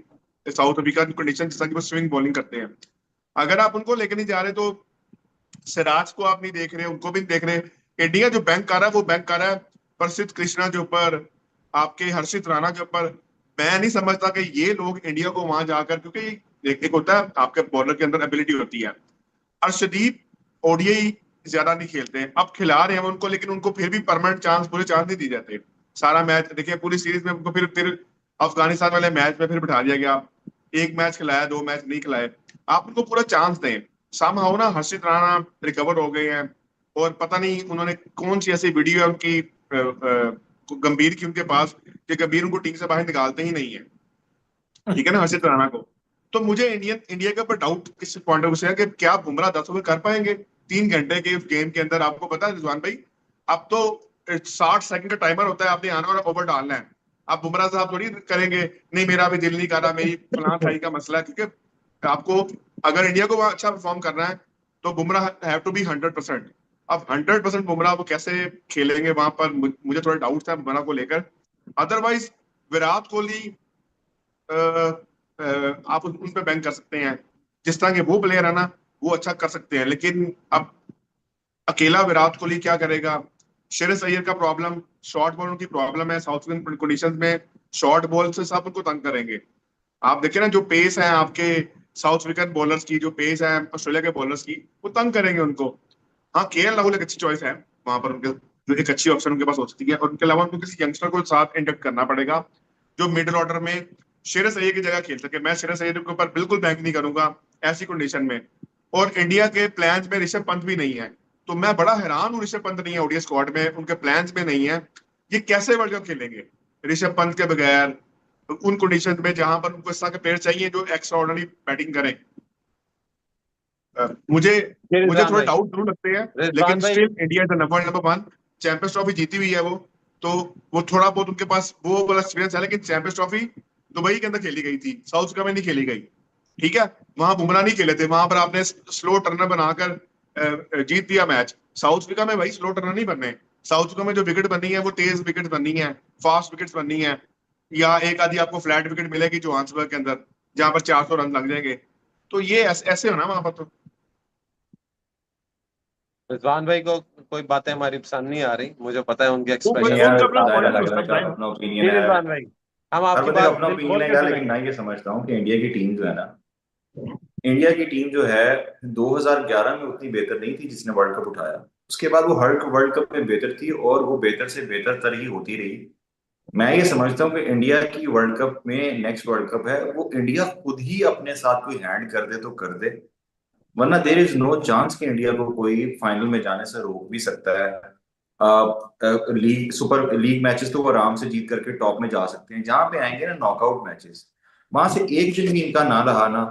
south Africa condition, जैसा कि वो स्विंग बॉलिंग करते हैं। अगर आप उनको लेकर नहीं जा रहे, तो सिराज को आप नहीं देख रहे, उनको भी नहीं देख रहे। इंडिया जो बैंक कर रहा है वो बैंक कर रहा है प्रसिद्ध कृष्णा के ऊपर, आपके हर्षित राणा के ऊपर। मैं नहीं समझता कि ये लोग इंडिया को वहां जाकर, क्योंकि एक होता है आपके बॉलर के अंदर एबिलिटी होती है। अर्शदीप ओडीआई ज्यादा नहीं खेलते हैं, अब खिला रहे हैं उनको, लेकिन उनको फिर भी परमानेंट चांस, पूरे चांस नहीं दिए जाते। सारा मैच देखिए, पूरी सीरीज में उनको फिर अफगानिस्तान वाले मैच में फिर बिठा दिया गया, एक मैच खिलाया, 2 मैच नहीं खिलाए। आप उनको पूरा चांस दें। समहाउ ना हर्षित राणा रिकवर हो गए हैं, और पता नहीं उन्होंने कौन सी ऐसी वीडियो है उनकी गंभीर की उनके पास, कि गंभीर उनको टीम से बाहर निकालते ही नहीं है, ठीक है ना, हर्षित राणा को। तो मुझे इंडिया के ऊपर डाउट किस पॉइंट ऑफ व्यू से है कि क्या बुमराह 10 ओवर कर पाएंगे 3 घंटे के गेम के अंदर? आपको पता है रिजवान भाई, अब तो 60 सेकंड का टाइमर होता है, आपने आना और ओवर डालना है। आप बुमराह साहब थोड़ी करेंगे, नहीं मेरा अभी दिल नहीं कर रहा, मेरी फलां थाई का मसला है, क्योंकि आपको अगर इंडिया को वहां अच्छा परफॉर्म करना है, तो बुमराह हैव टू बी 100%। अब 100% बुमराह वो कैसे खेलेंगे वहां पर, मुझे थोड़ा डाउट है बुमराह को लेकर। अदरवाइज विराट कोहली, आप उन पे बैंक कर सकते हैं, जिस तरह के वो प्लेयर है ना, वो अच्छा कर सकते हैं। लेकिन अब अकेला विराट कोहली क्या करेगा? श्रेयस अय्यर का प्रॉब्लम, शॉर्ट बॉल की प्रॉब्लम है, साउथ अफ्रीकन कंडीशंस में शॉर्ट बॉल से सब उनको तंग करेंगे। आप देखिए ना, जो पेस है आपके साउथ अफ्रीकन बॉलर्स की, जो पेस है ऑस्ट्रेलिया के बॉलर्स की, वो तंग करेंगे उनको। हाँ, केएल राहुल एक अच्छी चॉइस है वहां पर उनके, जो एक अच्छी ऑप्शन उनके पास हो सकती है। और उनके अलावा उनको किसी यंगस्टर को साथ इंडक्ट करना पड़ेगा, जो मिडिल ऑर्डर में श्रेयस अय्यर की जगह खेल सके। मैं श्रेयस अय्यर के ऊपर बिल्कुल बैंक नहीं करूंगा ऐसी कंडीशन में। और इंडिया के प्लान्स में ऋषभ पंत भी नहीं है, तो मैं बड़ा हैरान हूँ, ऋषभ पंत नहीं है ओडीआई स्क्वाड में, उनके प्लान्स में नहीं है। ये कैसे वर्ल्ड कप खेलेंगे ऋषभ पंत के बगैर, उन कंडीशन में जहां पर उनको इस तरह के प्लेयर चाहिए जो एक्स्ट्रा ऑर्डिनरी बैटिंग करें। मुझे फिर मुझे रिजवान थोड़े भाई, डाउट जरूर लगते हैं, लेकिन रिजवान भाई, still India is number one. Champions trophy जीती हुई है तो वो थोड़ा बहुत उनके पास वो वाला एक्सपीरियंस है, लेकिन चैंपियंस ट्रॉफी दुबई के अंदर खेली गई थी, साउथ अफ्रीका में नहीं खेली गई। ठीक है, वहां बुमराह नहीं खेले थे, वहां पर आपने स्लो टर्नर बनाकर जीत दिया मैच। साउथ अफ्रीका में भाई स्लो टर्नर नहीं बनने, साउथ अफ्रीका में जो विकेट बननी है वो तेज विकेट बननी है, फास्ट विकेट बननी है, या एक आधी आपको फ्लैट विकेट मिलेगी जोहान्सबर्ग के अंदर जहां पर 400 रन लग जाएंगे। तो ये ऐसे हो ना वहां पर। तो रिजवान भाई को कोई बातें हमारी पसंद नहीं आ रही, मुझे पता है उनके वो नहीं एक्सप्रेशन वो यार, उनका से। अपना जायज पॉइंट अलग उसका अलग का टाइम। अपना ओपिनियन जी है। रिजवान भाई, हम हर आपकी बंदे का बात अपना दिल खोल ओपिनियन है के यार, लेकिन सुनेंगे। मैं ये समझता हूँ कि इंडिया की टीम जो है ना, इंडिया की टीम जो है 2011 में उतनी बेहतर नहीं थी जिसने वर्ल्ड कप उठाया। उसके बाद वो हर वर्ल्ड कप में बेहतर थी और वो बेहतर से बेहतर तर ही होती रही। मैं ये समझता हूँ कि इंडिया की वर्ल्ड कप में नेक्स्ट वर्ल्ड कप है, वो इंडिया खुद ही अपने साथ कोई हैंड कर दे तो कर दे, वरना देर इज नो चांस कि इंडिया को कोई फाइनल में जाने से रोक भी सकता है। लीग सुपर लीग मैचेस तो वो आराम से जीत करके टॉप में जा सकते हैं। जहां पे आएंगे ना नॉकआउट मैचेस, वहां से एक दिन भी इनका ना रहा ना,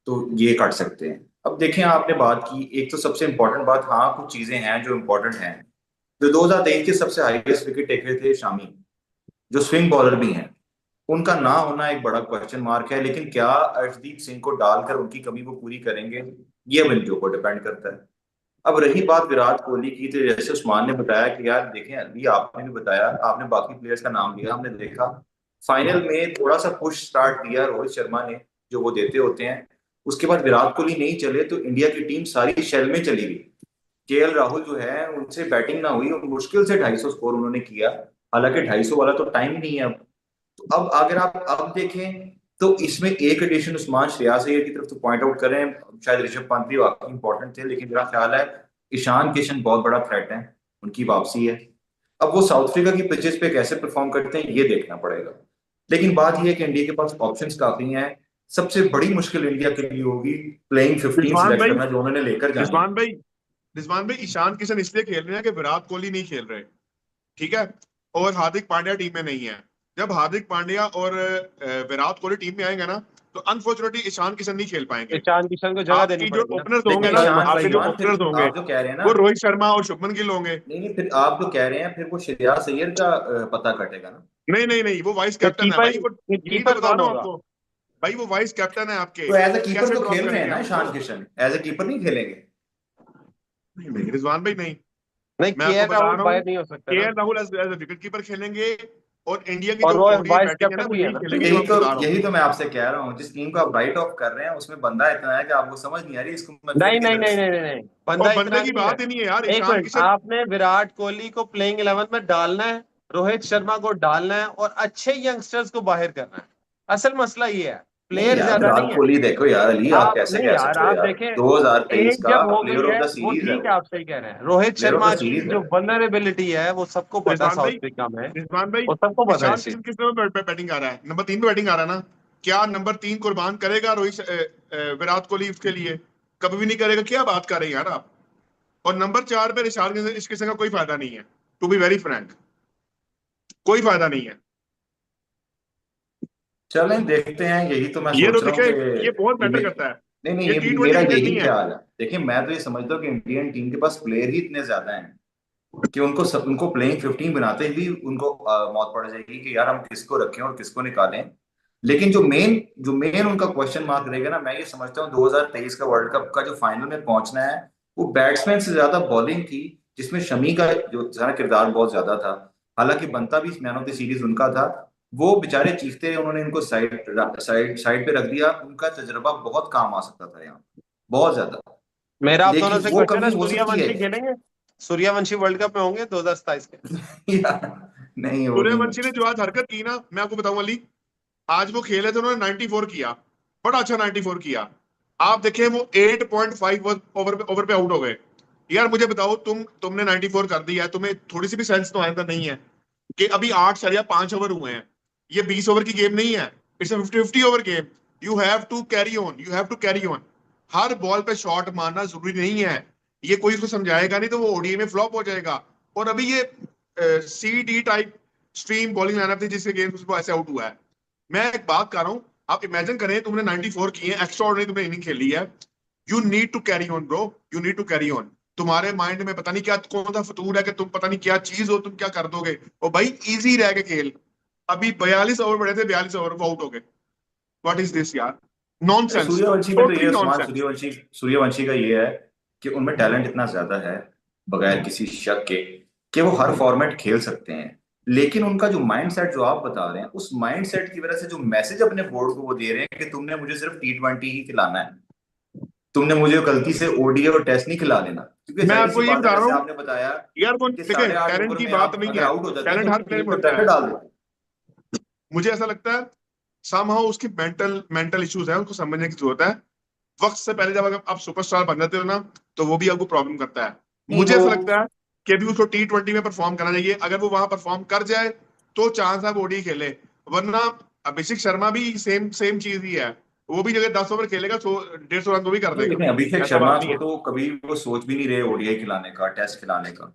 तो ये कट सकते हैं। अब देखें, आपने बात की एक तो सबसे इंपॉर्टेंट बात, हाँ कुछ चीजें हैं जो इंपॉर्टेंट हैं। जो 2023 के सबसे हाईएस्ट विकेट टेकर थे शामी, जो स्विंग बॉलर भी हैं, उनका ना होना एक बड़ा क्वेश्चन मार्क है। लेकिन क्या अर्शदीप सिंह को डालकर उनकी कमी वो पूरी करेंगे, ये अब इनके ऊपर डिपेंड करता है। अब रही बात विराट कोहली की, तो जैसे उस्मान ने बताया कि यार देखें, अभी आपने भी बताया, आपने बाकी प्लेयर्स का नाम लिया, हमने देखा फाइनल में थोड़ा सा पुश स्टार्ट दिया रोहित शर्मा ने, जो वो देते होते हैं। उसके बाद विराट कोहली नहीं चले तो इंडिया की टीम सारी शेल में चली गई। केएल राहुल जो है उनसे बैटिंग ना हुई और मुश्किल से 250 स्कोर उन्होंने किया। हालांकि 250 वाला तो टाइम नहीं है अब। तो अब अगर आप अब देखें तो इसमें एक एडिशन उस्मान श्रेयास अय्यर की तरफ तो पॉइंट आउट करें, शायद ऋषभ पंत भी वाकई इंपॉर्टेंट थे, लेकिन मेरा ख्याल है ईशान किशन बहुत बड़ा थ्रेट है, उनकी वापसी है। अब वो साउथ अफ्रीका की पिचेस पे कैसे परफॉर्म करते हैं ये देखना पड़ेगा। लेकिन बात यह है कि इंडिया के पास ऑप्शंस काफी हैं। सबसे बड़ी मुश्किल इंडिया के लिए होगी प्लेइंग 15 रिजवान सिलेक्ट भाई, करना, जो उन्होंने लेकर जानी है। रिजवान भाई, रिजवान भाई, ईशान किशन इसलिए खेल रहे हैं कि विराट कोहली नहीं खेल रहे। ठीक है, और हार्दिक पांड्या टीम में नहीं है। जब हार्दिक पांड्या और विराट कोहली टीम में आएंगे ना, तो अनफॉर्चुनेटली ईशान किशन नहीं खेल पाएंगे। ईशान किशन को जगह देनी आपकी जो पड़ेगी ना। ओपनर्स होंगे लेकिन ना, ईशान आपके जो भाईजान, फिर ओपनर्स होंगे आप जो कह रहे हैं ना, वो रोहित शर्मा और शुभमन गिल होंगे। नहीं नहीं, फिर आप जो कह रहे हैं फिर वो श्रेयास अय्यर का पता कटेगा ना। नहीं नहीं नहीं, वो वाइस तो कैप्टन है कीपर, भाई, वो यही तो कीपर बता कौन रहा हूँ होगा? आपको। भाई वो वाइस कैप्टन है आपके, तो एज ए कीपर कैसे तो ड्रॉप खेल रहे हैं करेंगे ना आप ईशान उसको? किशन, एज ए कीपर नहीं खेलेंगे। नहीं नहीं रिजवान भाई नहीं, नहीं, मैं आपको केएल बता राहुल रहा हूँ, बाहर नहीं हो सकता ना। K L Rahul as wicket keeper खेलेंगे, और इंडिया की और जो वो ओडीआई वाइस बैटिंग है ना कैप्टन वो भी है यही ना। तो खेलेगी, जो आपको बता रहा हूँ। यही तो मैं आपसे कह रहा हूँ, जिस टीम को आप राइट ऑफ कर रहे हैं उसमें बंदा इतना है कि आपको समझ नहीं आ रही इसको मैं फिट नहीं नहीं किधर नहीं करूं। नहीं नहीं नहीं, और बंदा बंदे इतना की नहीं है। बात ही नहीं है यार, एक ईशान मिनट, किशन। आपने विराट कोहली को प्लेइंग 11 में डालना है, रोहित शर्मा को डालना है और अच्छे यंगस्टर्स को बाहर करना है। असल मसला ये है, नहीं प्लेयर यार, ज्यादा विराट नहीं है। कोहली देखो यार, अली आप आप कैसे नहीं कह यार, सकते हो आप यार, देखें, 2023 एज का जब हो प्लेयर गई ऑफ है द वो सीरीज है ठीक है, वो, आप सही कह रहे हैं। Rohit player of the Sharma की सीरीज है। जो वल्नरेबिलिटी है वो सबको पता है रिजवान साउथ भाई, अफ्रीका में, रिजवान भाई, वो सबको पता है ईशान इस चीज। किशन किस नंबर पे बैटिंग आ रहा है? नंबर 3 पे बैटिंग आ रहा है ना। क्या नंबर 3 कुर्बान करेगा विराट कोहली उसके लिए? कभी भी नहीं करेगा, क्या बात कर रहे हैं यार आप। और नंबर 4 पे ईशान किशन, इस किस्म का कोई फायदा नहीं है, टू बी वेरी फ्रैंक, कोई फायदा नहीं है। चलें देखते हैं, यही तो मैं ये तो सोच रहा हूँ देखे, ये बहुत कि मैटर करता है। नहीं नहीं, ये ये T20 मेरा क्रिकेट यही नहीं है। ख्याल है। देखिए मैं तो ये समझता हूँ कि इंडियन टीम के पास प्लेयर ही इतने ज्यादा हैं कि उनको प्लेइंग 15 बनाते ही उनको मौत पड़ जाएगी कि यार हम किसको रखें और किसको निकालें। लेकिन जो मेन उनका क्वेश्चन मार्क रहेगा ना, मैं ये समझता हूँ 2023 का वर्ल्ड कप का जो फाइनल में पहुंचना है, वो बैट्समैन से ज्यादा बॉलिंग थी, जिसमें शमी का जो सारा किरदार बहुत ज्यादा था। हालांकि बनता भी मैन ऑफ द सीरीज उनका था। वो बेचारे चीखते, उन्होंने इनको साइड साइड साइड पे रख दिया। उनका तजर्बा बहुत काम आ सकता था यहाँ, बहुत ज्यादा। मेरा आप दोनों लेकिन से वो क्वेश्चन है, कमी हो सकती है। सूर्यवंशी खेलेंगे? सूर्यवंशी वर्ल्ड कप में होंगे 2027 के? नहीं वो नहीं सूर्यवंशी ने जो आज हरकत की ना, मैं आपको बताऊं अली, आज वो खेले थे, उन्होंने 94 किया, बड़ा अच्छा 94 किया। आप देखें वो 8.5 ओवर पे आउट हो गए। यार मुझे बताओ, तुमने 94 कर दिया है, तुम्हें थोड़ी सी भी सेंस तो आया नहीं है कि अभी 8.5 ओवर हुए हैं? ये 20 ओवर की गेम नहीं है, it's 50 over game. You have to carry on, you have to carry on. हर बॉल पे शॉट मारना जरूरी नहीं है। ये कोई उसको समझाएगा नहीं तो वो ओडीआई में फ्लॉप हो जाएगा। और अभी ये C D type stream bowling lineup थी जिसके गेम उसको ऐसे आउट हुआ है। मैं एक बात कर रहा हूँ, आप इमेजिन करें तुमने 94 किए, एक्स्ट्रा ऑर्डिनरी तुमने इनिंग खेली है, you need to carry on bro, you need to carry on. तुम्हारे माइंड में पता नहीं क्या कौन सा फतूर है कि तुम पता नहीं क्या चीज हो, तुम क्या कर दोगे। और भाई इजी रह के खेल, अभी 42 ओवर पड़े थे, 42 ओवर वो आउट हो गए। व्हाट इज दिस यार, नॉनसेंस, सूर्यवंशी में तो ये टोटली उस्मान नॉनसेंस। सूर्यवंशी का ये है कि उनमें टैलेंट इतना ज्यादा है, बगैर किसी शक के, कि वो हर फॉर्मेट खेल सकते हैं। लेकिन उनका जो माइंडसेट जो आप बता रहे हैं, उस माइंडसेट की वजह से जो मैसेज अपने बोर्ड को वो दे रहे हैं कि तुमने मुझे सिर्फ T20 ही खिलाना है, तुमने मुझे गलती से ओडीआई और टेस्ट नहीं खिला देना, क्योंकि मैं जाहिर सी आपको ये बात है, बता रहा जैसे हूँ आपने बताया यार, कौन कि देखे, 8.5 टैलेंट ओवर की में बात आप नहीं अगर है, आउट हो जाते हैं टैलेंट तो हर प्लेयर टीम में पे होता प्रेशर है। डाल देते हैं। मुझे ऐसा लगता है समहाउ उसकी मेंटल मेंटल इश्यूज है, उसको समझने की जरूरत है। वक्त से पहले जब अगर आप सुपरस्टार बन जाते हो ना, तो वो भी आपको प्रॉब्लम करता है। नहीं मुझे तो ऐसा लगता है कि अभी उसको T20 में परफॉर्म करना चाहिए, अगर वो वहां परफॉर्म कर जाए तो चांस है वो ओडी खेले, वरना अभिषेक शर्मा भी सेम सेम चीज ही है, वो भी जगह 10 ओवर खेलेगा 150 रन वो भी कर नहीं, देगा। लेकिन अभिषेक ऐसा शर्मा बात नहीं को है। तो कभी वो सोच भी नहीं रहे ओडीआई खिलाने का, टेस्ट खिलाने का।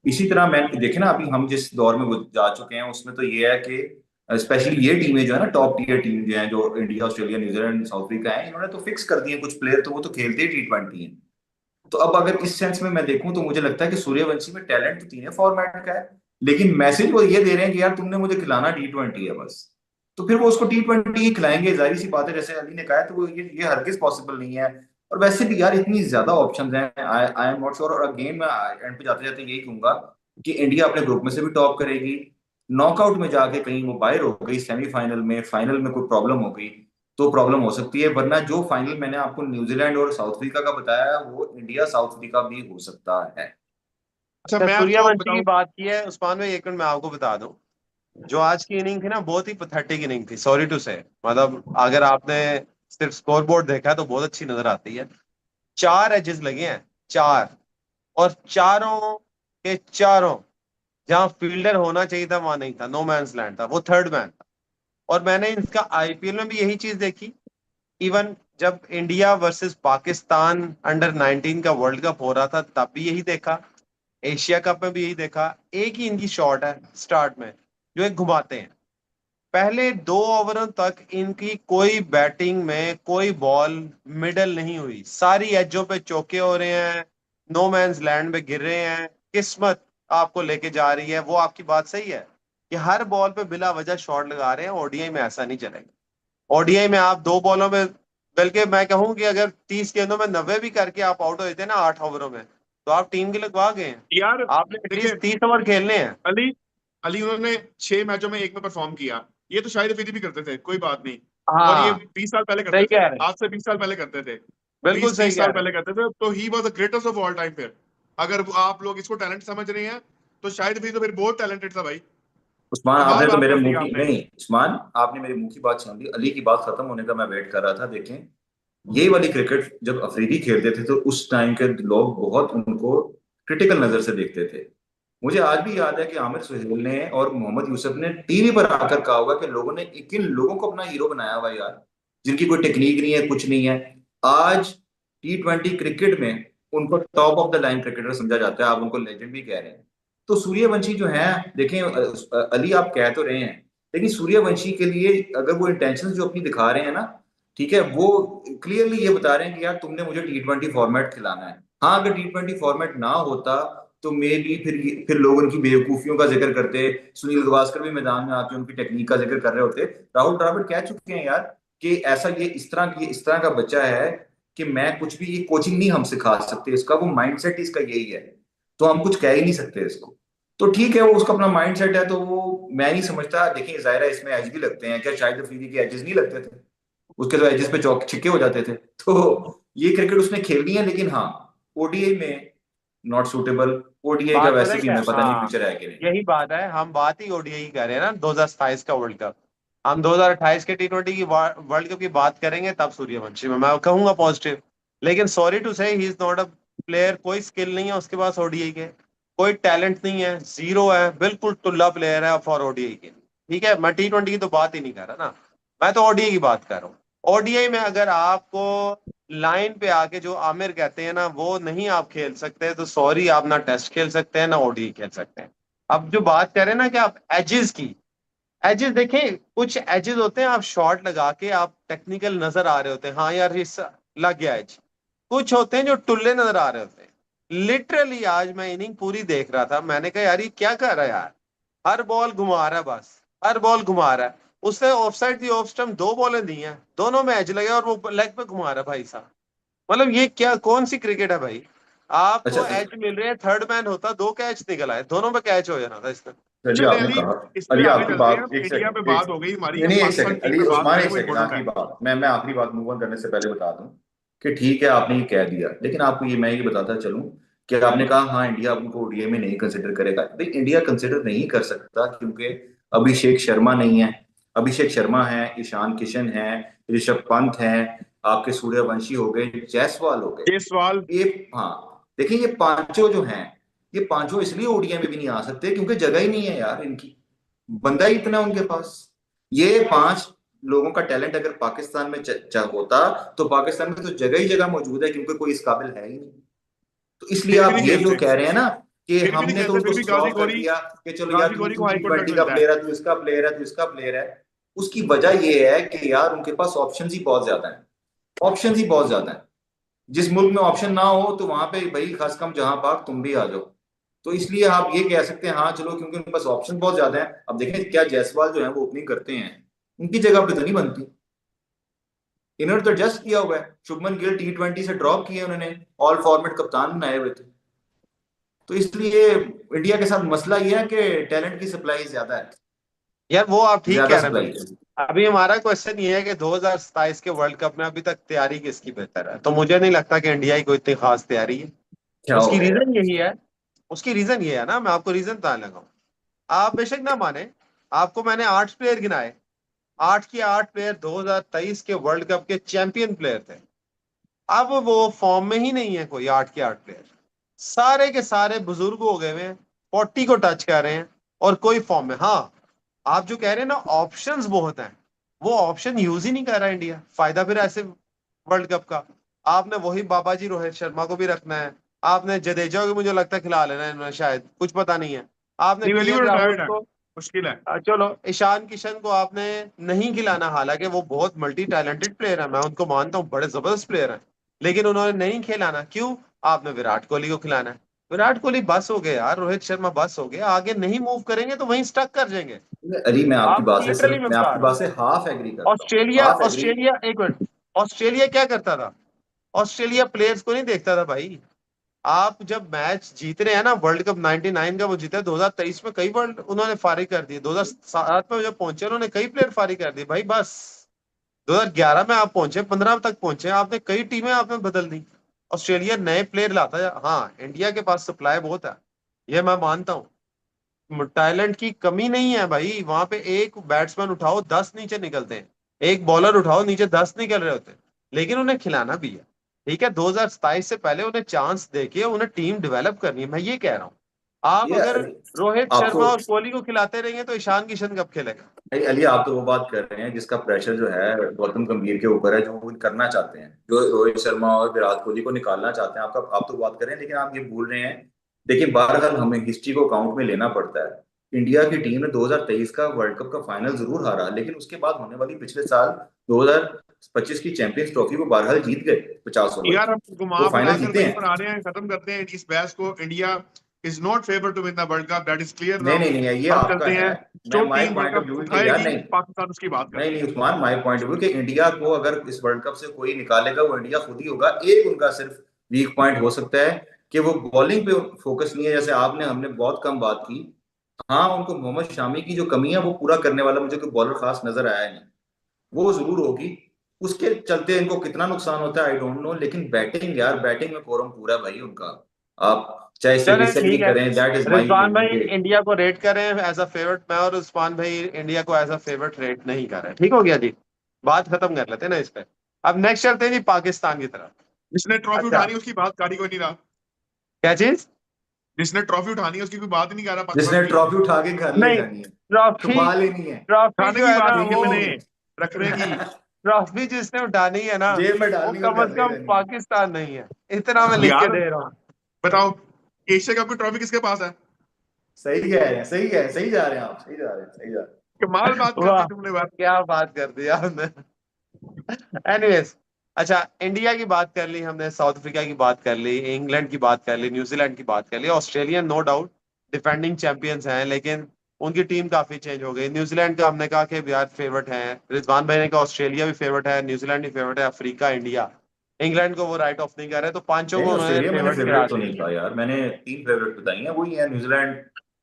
इसी तरह मैं देखे ना, अभी हम जिस दौर में जा चुके हैं उसमें तो ये है कि स्पेशली ये टीमें जो है ना, टॉप टीयर टीम जो है, जो India, Australia, New Zealand, south Africa है, इन्होंने तो फिक्स कर दिए कुछ प्लेयर, तो वो तो खेलते ही T20 है। तो अब अगर इस सेंस में मैं देखूं तो मुझे लगता है कि सूर्यवंशी में टैलेंट तो तीनों फॉर्मेट का है, लेकिन मैसेज वो ये दे रहे हैं कि यार तुमने मुझे खिलाना T20 है बस। तो फिर वो उसको T20 ही खिलाएंगे, जाहिर सी बात है, जैसे अली ने कहा है, तो वो ये हरगिज पॉसिबल नहीं है। और वैसे भी यार इतनी ज्यादा ऑप्शंस हैं, आई एम नॉट श्योर। और अगेन मैं एंड पे जाते जाते यही कहूंगा कि इंडिया अपने ग्रुप में से भी टॉप करेगी, नॉकआउट में जाके कहीं वो बाहर हो गई, सेमीफाइनल में, फाइनल में कोई प्रॉब्लम हो गई तो प्रॉब्लम हो सकती है, वरना जो फाइनल मैंने आपको न्यूजीलैंड और साउथ अफ्रीका का बताया, वो इंडिया साउथ अफ्रीका भी हो सकता है। अच्छा अच्छा, मैं आपको सूर्यवंशी की बताऊं, बात की है उस्मान भाई, एक मिनट मैं आपको बता दूं। जो आज की इनिंग थी ना, बहुत ही पथेटिक इनिंग थी, सॉरी टू से। मतलब अगर आपने सिर्फ स्कोर बोर्ड देखा है तो बहुत अच्छी नजर आती है। 4 एजेस लगे हैं, 4, और चारों के चारों, जहां फील्डर होना चाहिए था वहां नहीं था, नो मैंस लैंड था, वो थर्ड मैन था। और मैंने इसका आईपीएल में भी यही चीज देखी। इवन जब इंडिया वर्सेस पाकिस्तान अंडर 19 का वर्ल्ड कप हो रहा था तब भी यही देखा, एशिया कप में भी यही देखा। एक ही इनकी शॉट है स्टार्ट में, जो एक घुमाते हैं। पहले 2 ओवरों तक इनकी कोई बैटिंग में कोई बॉल मिडल नहीं हुई, सारी एजों पे चौके हो रहे हैं, नो मैंस लैंड में गिर रहे हैं। किस्मत आपको लेके जा रही है, वो आपकी बात सही है कि हर बॉल पे बिला वजह शॉट लगा रहे हैं। ओडीआई में ऐसा नहीं चलेगा। ओडीआई में आप 2 बॉलों में, बल्कि मैं कहूं कि अगर 30 गेंदों में 90 भी करके आप आउट होते ना 8 ओवरों में, तो आप टीम के लगवा गए हैं। यार आपने देखिए, एटलीस्ट 30 ओवर खेलने हैं। अली अली उन्होंने 6 मैचों में एक में परफॉर्म किया, ये तो शायद अफरीदी भी करते थे, कोई बात नहीं। और ये हाँ, 20 साल पहले सही करते थे, कह रहे हैं, आज से 20 साल पहले करते थे, बिल्कुल बीस सही तीस कह साल रहे पहले हैं। करते थे। तो he was the greatest of all time. फिर अगर आप लोग इसको टैलेंट समझ रहे हैं तो शायद भी तो फिर बहुत टैलेंटेड था भाई। उस्मान, कमाल आपने तो बात मेरे कर दी मुंह की आपने। नहीं, उस्मान आपने मेरे मुंह की बात छीन ली। अली की बात खत्म होने का मैं वेट कर रहा था। देखें, ये वाली क्रिकेट जब अफरीदी खेलते थे तो उस टाइम के लोग बहुत उनको क्रिटिकल नजर से देखते थे। मुझे आज भी याद है कि आमिर सुहेल ने और मोहम्मद यूसुफ ने टीवी पर आकर कहा होगा कि लोगों ने किन लोगों को अपना हीरो बनाया हुआ है यार, जिनकी कोई टेक्निक नहीं है, कुछ नहीं है। आज T20 क्रिकेट में उनको top of the line cricketer समझा जाता है, आप उनको लेजेंड भी कह रहे हैं। तो सूर्यवंशी जो है, देखें, अली आप कह तो रहे हैं, लेकिन सूर्यवंशी के लिए अगर वो इंटेंशन जो अपनी दिखा रहे हैं ना, ठीक है, वो क्लियरली ये बता रहे हैं कि यार तुमने मुझे T20 फॉर्मेट खिलाना है। हाँ, अगर T20 फॉर्मेट ना होता तो मे भी फिर लोग उनकी बेवकूफियों का जिक्र करते, सुनील गावस्कर भी मैदान में आके उनकी टेक्निक का जिक्र कर रहे होते। राहुल द्रविड़ कह चुके हैं यार कि ऐसा, ये इस तरह का बच्चा है कि मैं कुछ भी, ये कोचिंग नहीं हम सिखा सकते इसका, वो माइंडसेट इसका यही है, तो हम कुछ कह ही नहीं सकते इसको। तो ठीक है, वो उसका अपना माइंडसेट है, तो वो मैं नहीं समझता। देखिए, जाहिर है इसमें एज भी लगते हैं, क्या शाहिद अफरीदी के एजेस नहीं लगते थे? उसके तो एजेस पे चौक छिक्के हो जाते थे। तो ये क्रिकेट उसने खेलनी है, लेकिन हाँ, ओडीआई में नॉट सूटेबल। ओडीआई का बात पता वैसे है भी क्या, हमें पता नहीं हाँ, फ्यूचर है कि नहीं। यही बात है। हम बात ही ओडीआई कर रहे हैं ना, 2027 का वर्ल्ड कप। हम 2028 के T20 की वर्ल्ड कप की बात करेंगे तब सूर्यवंशी में मैं कहूंगा पॉजिटिव। लेकिन सॉरी टू से, he is not a player, कोई स्किल नहीं है उसके पास ओडीआई के, कोई टैलेंट नहीं है, जीरो है, बिल्कुल टुल्ला प्लेयर है फॉर ओडीआई के। ठीक है, मैं T20 की तो बात ही नहीं कर रहा ना, मैं तो ओडीआई की बात कर रहा हूँ। ओडीआई में अगर आपको लाइन पे आके जो आमिर कहते हैं ना वो नहीं आप खेल सकते तो सॉरी, आप ना टेस्ट खेल सकते हैं ना ओडीआई खेल सकते हैं। अब जो बात करें ना कि आप एजेस की, एजेस देखें, कुछ एजेस होते हैं आप शॉट लगा के आप टेक्निकल नजर आ रहे होते हैं, हाँ यार लग गया एज। कुछ होते हैं जो टुल्ले नजर आ रहे होते हैं। लिटरली आज मैं इनिंग पूरी देख रहा था, मैंने कहा यार ये क्या कर रहा है यार, हर बॉल घुमा रहा है, बस हर बॉल घुमा रहा है। उसने ऑफसाइड थी, ऑफ स्टंप दो बॉलें दी हैं, दोनों में एज लगे और वो लेग पे घुमा रहा है भाई साहब। मतलब ये क्या कौन सी क्रिकेट है भाई। अच्छा आपको एज मिल रहे हैं, थर्ड मैन होता दो कैच निकल आए, दोनों पे कैच हो जाना था इसमें। चलिए चले आपने अली, कहा। इस पे अली आगे आपकी चलते हैं। बात, एक इंडिया पे सेकंड, बात हो गई हमारी, नहीं अब नहीं, एक पाकिस्तान सेकंड टीम अली, पे बात उस्मान, करें, एक वो सेकंड, इम्पोर्टेंट आखिरी है। बात, मैं आखिरी बात मूव ऑन करने से पहले बता दूं कि ठीक है आपने ये कह दिया, लेकिन आपको ये मैं ये बताता चलूं कि आपने कहा हाँ इंडिया उनको ओडीआई में नहीं कंसिडर करेगा। भाई इंडिया कंसिडर नहीं कर सकता क्योंकि अभिषेक शर्मा नहीं है। अभिषेक शर्मा है, ईशान किशन है, ऋषभ पंत है, आपके सूर्यवंशी हो गए, जायसवाल हो गए। ये सवाल, ये, हाँ, देखिए ये पांचों जो हैं, ये पांचों इसलिए ओडीआई में भी नहीं आ सकते क्योंकि जगह ही नहीं है यार इनकी, बंदा ही इतना है उनके पास। ये पांच लोगों का टैलेंट अगर पाकिस्तान में होता तो पाकिस्तान में तो जगह ही जगह मौजूद है क्योंकि कोई इस काबिल है ही नहीं। तो इसलिए फिर भी आप नहीं ये जो खेलते, कह रहे हैं ना कि फिर भी नहीं हमने तो खेलते, उनको फिर भी गाजी सॉफ्ट कर गौरी, दिया कि चलो यार गाजी तू गौरी तू को हाई टी कॉन्ट्रैक्ट ट्वेंटी का मिलता है। प्लेयर है, तू इसका प्लेयर है, तू इसका प्लेयर है। उसकी वजह ये है कि यार उनके पास ऑप्शंस ही बहुत ज्यादा है, ऑप्शंस ही बहुत ज्यादा है। जिस मुल्क में ऑप्शन ना हो तो वहां पे भाई खस कम जहां पाक तुम भी आ जाओ। तो इसलिए आप ये कह सकते हैं हाँ चलो क्योंकि उनके पास ऑप्शन बहुत ज्यादा है। अब देखें क्या जायसवाल जो है वो ओपनिंग करते हैं, उनकी जगह पे तो नहीं बनती। इन्होंने तो एडजस्ट किया हुआ है, शुभमन गिल टी20 से ड्रॉप किए उन्होंने, ऑल फॉर्मेट कप्तान बनाए हुए थे। तो इसलिए इंडिया के साथ मसला ये है कि टैलेंट की सप्लाई ज्यादा है, यार वो आप ठीक ज्यादा कह रहे हैं सप्लाई। बिल्कुल। अभी हमारा क्वेश्चन ये है कि 2027 के वर्ल्ड कप में अभी तक तैयारी किसकी बेहतर है, तो मुझे नहीं लगता कि इंडिया की कोई इतनी खास तैयारी है। क्या हो उसकी गया रीजन यार? यही है, उसकी रीजन ये है ना, मैं आपको रीजन बताने लगा हूं। आप बेशक ना माने, आपको मैंने 8 प्लेयर गिनाए, 8 के 8 प्लेयर 2023 के वर्ल्ड कप के चैंपियन प्लेयर थे। अब वो फॉर्म में ही नहीं है कोई 8 के 8 प्लेयर, सारे के सारे बुजुर्ग हो गए हुए हैं, 40 को टच कर रहे हैं और कोई फॉर्म में। हाँ, आप जो कह रहे हैं ना ऑप्शंस बहुत हैं, वो ऑप्शन यूज ही नहीं कर रहा इंडिया, फायदा फिर ऐसे वर्ल्ड कप का। आपने वही बाबाजी रोहित शर्मा को भी रखना है, आपने जडेजा को मुझे लगता है खिला लेना है इन्होंने, शायद कुछ पता नहीं है। आपने नहीं, वैल्यू केएल राहुल रिटायर्ड है, को, मुश्किल है। चलो ईशान किशन को आपने नहीं खिलाना, हालांकि वो बहुत मल्टी टैलेंटेड प्लेयर है, मैं उनको मानता हूँ, बड़े जबरदस्त प्लेयर हैं, लेकिन उन्होंने नहीं खिलाना। क्यों? आपने विराट कोहली को खिलाना है। विराट कोहली बस हो गए यार, रोहित शर्मा बस हो गए, आगे नहीं मूव करेंगे तो वहीं स्टक कर जाएंगे। अली मैं आपकी बात आपको से लिटरली सिर्फ, मैं मैं बता आपकी रहा हूँ। बात से हाफ एग्री करता हूँ, ऑस्ट्रेलिया हाफ एग्री। ऑस्ट्रेलिया एक मिनट, ऑस्ट्रेलिया क्या करता था? ऑस्ट्रेलिया प्लेयर्स को नहीं देखता था भाई। आप जब मैच जीत रहे हैं ना, वर्ल्ड कप 99 का वो जीता, 2023 में कई वर्ल्ड उन्होंने फारिग कर दिए, 2007 में जब पहुंचे उन्होंने कई प्लेयर फारिग कर दिए भाई, बस 2011 में आप पहुंचे, 15 तक पहुंचे, आपने कई टीमें आपने बदल दी। ऑस्ट्रेलिया नए प्लेयर लाता है, हाँ इंडिया के पास सप्लाई बहुत है, ये मैं मानता हूँ, टैलेंट की कमी नहीं है भाई। वहां पे एक बैट्समैन उठाओ 10 नीचे निकलते हैं, एक बॉलर उठाओ नीचे 10 निकल रहे होते हैं, लेकिन उन्हें खिलाना भी है। ठीक है, 2027 से पहले उन्हें चांस देके उन्हें टीम डेवलप करनी है, मैं ये कह रहा हूँ। आप ये अगर रोहित आपको, शर्मा और कोहली को खिलाते रहेंगे तो ईशान किशन कब खेलेगा? भाई अली आप तो वो बात कर रहे हैं जिसका प्रेशर जो है गौतम गंभीर के ऊपर है, जो वो करना चाहते हैं, जो रोहित शर्मा और विराट कोहली को निकालना चाहते हैं। आपका, आप तो बात कर रहे हैं, लेकिन आप ये भूल रहे हैं। देखिए बहरहाल हमें हिस्ट्री को काउंट में लेना पड़ता है। इंडिया की टीम ने 2023 का वर्ल्ड कप का फाइनल जरूर हारा, लेकिन उसके बाद होने वाली पिछले साल 2025 की चैंपियंस ट्रॉफी को बहरहाल जीत गए 50 ओवर यार की। हम घुमा वो फिरा फाइनल कर जीते वहीं हैं। पर आ रहे हैं, खत्म करते हैं इस बहस को। India is not favour to win the world cup, that is clear नहीं नाउ। नहीं नहीं, ये अब आपका चलते है। हैं, मैं जो my team world point of cup view कि यार उठाएगी नहीं, पाकिस्तान उसकी बात नहीं करते नहीं हैं। Usman, my point of view कि इंडिया को अगर इस वर्ल्ड कप से कोई निकालेगा वो इंडिया खुद ही होगा। एक उनका सिर्फ वीक पॉइंट हो सकता है कि वो बॉलिंग पे फोकस नहीं है, जैसे आपने, हमने बहुत कम बात की। हाँ उनको मोहम्मद शामी की जो कमी है वो पूरा करने वाला मुझे कोई बॉलर खास नजर आया नहीं, वो जरूर होगी। उसके चलते इनको कितना नुकसान होता है आई डोंट नो, लेकिन बैटिंग यार, बैटिंग में कोरम पूरा है भाई उनका। आप चाहे इसे चले डिसएग्री ठीक है, करें, दैट इज माई रिजवान भाई ओपिनियन। इंडिया को रेट करें एज अ फेवरेट, मैं और उस्मान भाई इंडिया को एज अ फेवरेट रेट नहीं कर रहे, ठीक हो गया जी, बात खत्म कर लेते हैं ना इस पे। अब नेक्स्ट चलते हैं जी पाकिस्तान की तरफ। जिसने ट्रॉफी अच्छा, उठानी है उसकी बात कारी कोई नहीं रहा, क्या चीज? जिसने ट्रॉफी उठानी है उसकी कोई बात ही नहीं कर रहा पाकिस्तान जिसने की। ट्रॉफी उठा के घर ले नहीं, जानी है, ट्रॉफी, छुपा लेनी है। ट्रॉफी उठाने जो की है बात ना नहीं है वो, मैंने, रखने की। ट्रॉफी जिसने उठानी है ना जेब में वो डालनी और कम घर से ले कम लेनी। पाकिस्तान नहीं है, इतना मैं लिख के यार दे रहा हूँ। बताओ, एशिया कप की ट्रॉफी किसके पास है? सही कह रहे हैं, सही है, सही जा रहे हैं आप, सही जा रहे हैं, सही जा रहे हैं। कमाल बात कर दी वाह, तुमने बात। क्या बात कर दी आपने। एनीवेज, अच्छा इंडिया की बात कर ली हमने, साउथ अफ्रीका की बात कर ली, इंग्लैंड की बात कर ली, न्यूजीलैंड की बात कर ली, Australia no doubt defending champions हैं, लेकिन उनकी टीम काफी चेंज हो गई। न्यूजीलैंड का हमने कहा कि यार फेवरेट है, रिजवान भाई ने कहा ऑस्ट्रेलिया भी फेवरेट है, न्यूजीलैंड भी फेवरेट है, अफ्रीका, इंडिया, इंग्लैंड को वो राइट ऑफ नहीं कर रहे, तो पांचों नहीं को उन्होंने ऑस्ट्रेलिया मैंने फेवरेट करा फेवरेट तो दिया। नहीं कहा यार, मैंने 3 फेवरेट बताई हैं, वही है न्यूजीलैंड,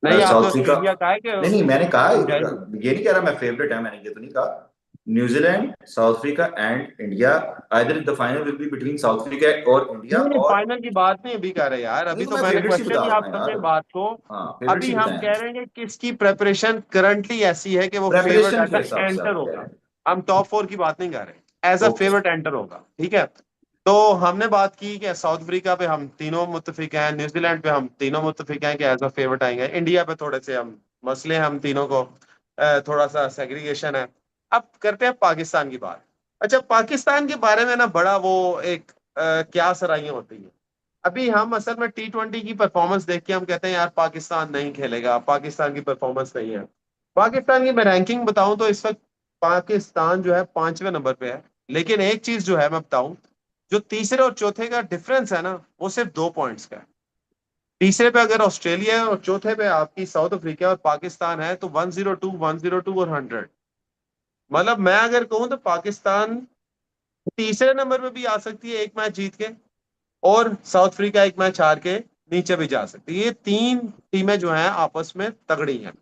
नहीं, आपने साउथ अफ्रीका। ऑस्ट्रेलिया कहा है कि नहीं नहीं, मैंने कहा, इंडिया ही। ये नहीं कह रहा मैं फेवरेट है, मैंने ये तो नहीं कहा। New Zealand, south Africa and India, either the final will be between south Africa और इंडिया, नहीं नहीं, और फाइनल की बात नहीं अभी कर रहे यार, नहीं अभी तो तो मैं मैंने फेवरेट्स ही क्वेश्चन बता ही, रहा हूँ आप ना समझे यार। बात को। हाँ फेवरेट्स अभी ही हम बताए कह हैं। रहे हैं कि किसकी प्रेपरेशन करंटली ऐसी है कि वो फेवरेट प्रेपरेशन के अगर हिसाब से एंटर आप कह होगा। रहे हैं। हम टॉप 4 की बात नहीं कर रहे, as a okay. Favourite enter होगा, ठीक है। तो हमने बात की कि साउथ अफ्रीका पे हम तीनों मुत्तफिक हैं, न्यूजीलैंड पे हम तीनों मुत्तफिक हैं कि एज अ फेवरेट आएंगे, इंडिया पे थोड़े से हम मसले हैं, हम तीनों को थोड़ा सा सेग्रीगेशन है। अब करते हैं पाकिस्तान की बात। अच्छा, पाकिस्तान के बारे में ना बड़ा वो एक क्या सराहियां होती हैं। अभी हम असल में T20 की परफॉर्मेंस देख के हम कहते हैं यार पाकिस्तान नहीं खेलेगा, पाकिस्तान की परफॉर्मेंस नहीं है। पाकिस्तान की मैं रैंकिंग बताऊं तो इस वक्त पाकिस्तान जो है 5वें नंबर पे है। लेकिन एक चीज जो है मैं बताऊं, जो तीसरे और चौथे का डिफरेंस है ना, वो सिर्फ 2 पॉइंट्स का है। तीसरे पे अगर ऑस्ट्रेलिया है और चौथे पे आपकी साउथ अफ्रीका और पाकिस्तान है, तो 102, 102 और 100। मतलब मैं अगर कहूं तो पाकिस्तान तीसरे नंबर पे भी आ सकती है एक मैच जीत के, और साउथ अफ्रीका एक मैच हार के नीचे भी जा सकती है। ये तीन टीमें जो हैं आपस में तगड़ी हैं।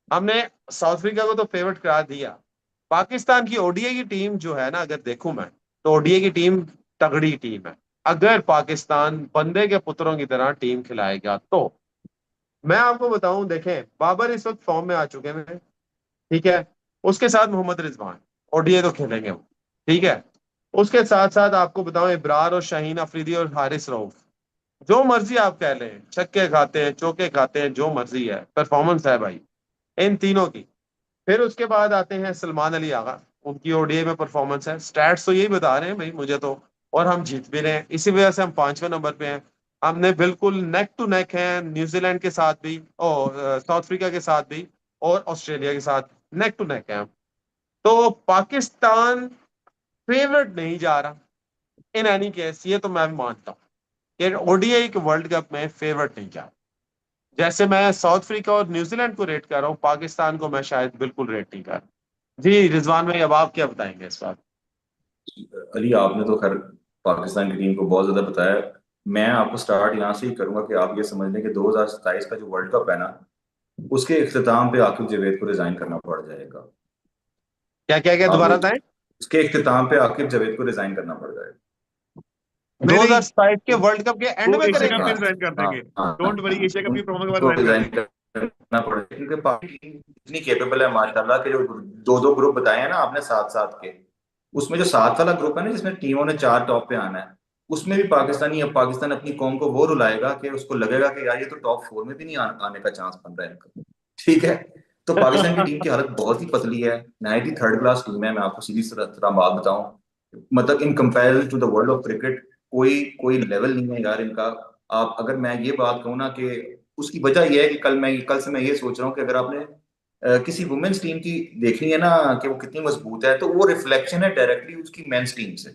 हमने साउथ अफ्रीका को तो फेवरेट करार दिया। पाकिस्तान की ओडीआई की टीम जो है ना, अगर देखूं मैं, तो ओडीआई की टीम तगड़ी टीम है। अगर पाकिस्तान बंदे के पुत्रों की तरह टीम खिलाएगा तो मैं आपको बताऊं, देखें बाबर इस वक्त फॉर्म में आ चुके हैं, ठीक है। उसके साथ मोहम्मद रिजवान, ओडीआई तो खेलेंगे वो, ठीक है। उसके साथ साथ आपको बताऊं इब्रार और शाहीन अफरीदी और हारिस रऊफ, जो मर्जी आप कह लें, छक्के खाते हैं, चौके खाते हैं, जो मर्जी है, परफॉर्मेंस है भाई इन तीनों की। फिर उसके बाद आते हैं सलमान अली आगा, उनकी ओडीआई में परफॉर्मेंस है, स्टैट्स तो यही बता रहे हैं भाई मुझे तो। और हम जीत भी रहे हैं, इसी वजह से हम 5वें नंबर पे हैं। हमने बिल्कुल नेक टू नेक हैं न्यूजीलैंड के साथ भी, और साउथ अफ्रीका के साथ भी, और ऑस्ट्रेलिया के साथ नेक टू नेक है हम। तो पाकिस्तान फेवरेट नहीं जा रहा इन एनी केस, ये तो मैं भी मानता हूँ कि ओडीआई के वर्ल्ड कप में फेवरेट नहीं जा रहा। जैसे मैं साउथ अफ्रीका और न्यूजीलैंड को रेट कर रहा हूँ, पाकिस्तान को मैं शायद बिल्कुल रेट नहीं कर रहा। जी रिजवान भाई, अब आप क्या बताएंगे इस बात। अली आपने तो खैर पाकिस्तान की टीम को बहुत ज्यादा बताया। मैं आपको स्टार्ट यहाँ से ही करूंगा कि आप ये समझ लें कि 2027 का जो वर्ल्ड कप है ना, उसके इख्तिताम पे आकिब जावेद को रिजाइन करना पड़ जाएगा। क्या क्या क्या, आप दोबारा वो, बताएं। उसके इख्तिताम पे आकिब जावेद को रिजाइन करना पड़ जाएगा। नहीं नहीं, 2027 के वर्ल्ड कप के एंड वो में एशिया कप करेंगे। में हाँ रिजाइन कर हाँ देंगे। हाँ डोंट वरी, हाँ, एशिया कप की परफॉर्मेंस के बाद उनको रिजाइन कर रिजाइन देंगे। करना पड़ेगा क्योंकि पाकिस्तान टीम इतनी केपेबल है माशाल्लाह के, जो 2-2 ग्रुप बताए हैं ना आपने, 7-7 के, उसमें जो 7 वाला ग्रुप है ना, जिसमें टीमों ने 4 टॉप पे आना है, उसमें भी पाकिस्तान अपनी कौम को वो रुलाएगा कि उसको लगेगा कि यार ये तो टॉप 4 में भी नहीं आने का चांस बन रहा है इनका। ठीक है। तो पाकिस्तान की टीम की हालत बहुत ही पतली है, नहायत ही थर्ड क्लास टीम है, मैं आपको सीधी तरह बात बताऊं, मतलब in comparison to the world of cricket कोई कोई लेवल नहीं है यार इनका। आप अगर मैं ये बात कहूँ ना कि उसकी वजह यह है कि कल से मैं ये सोच रहा हूँ कि अगर आपने किसी वुमेन्स टीम की देखनी है ना कि वो कितनी मजबूत है, तो वो रिफ्लेक्शन है डायरेक्टली उसकी मेंस टीम से।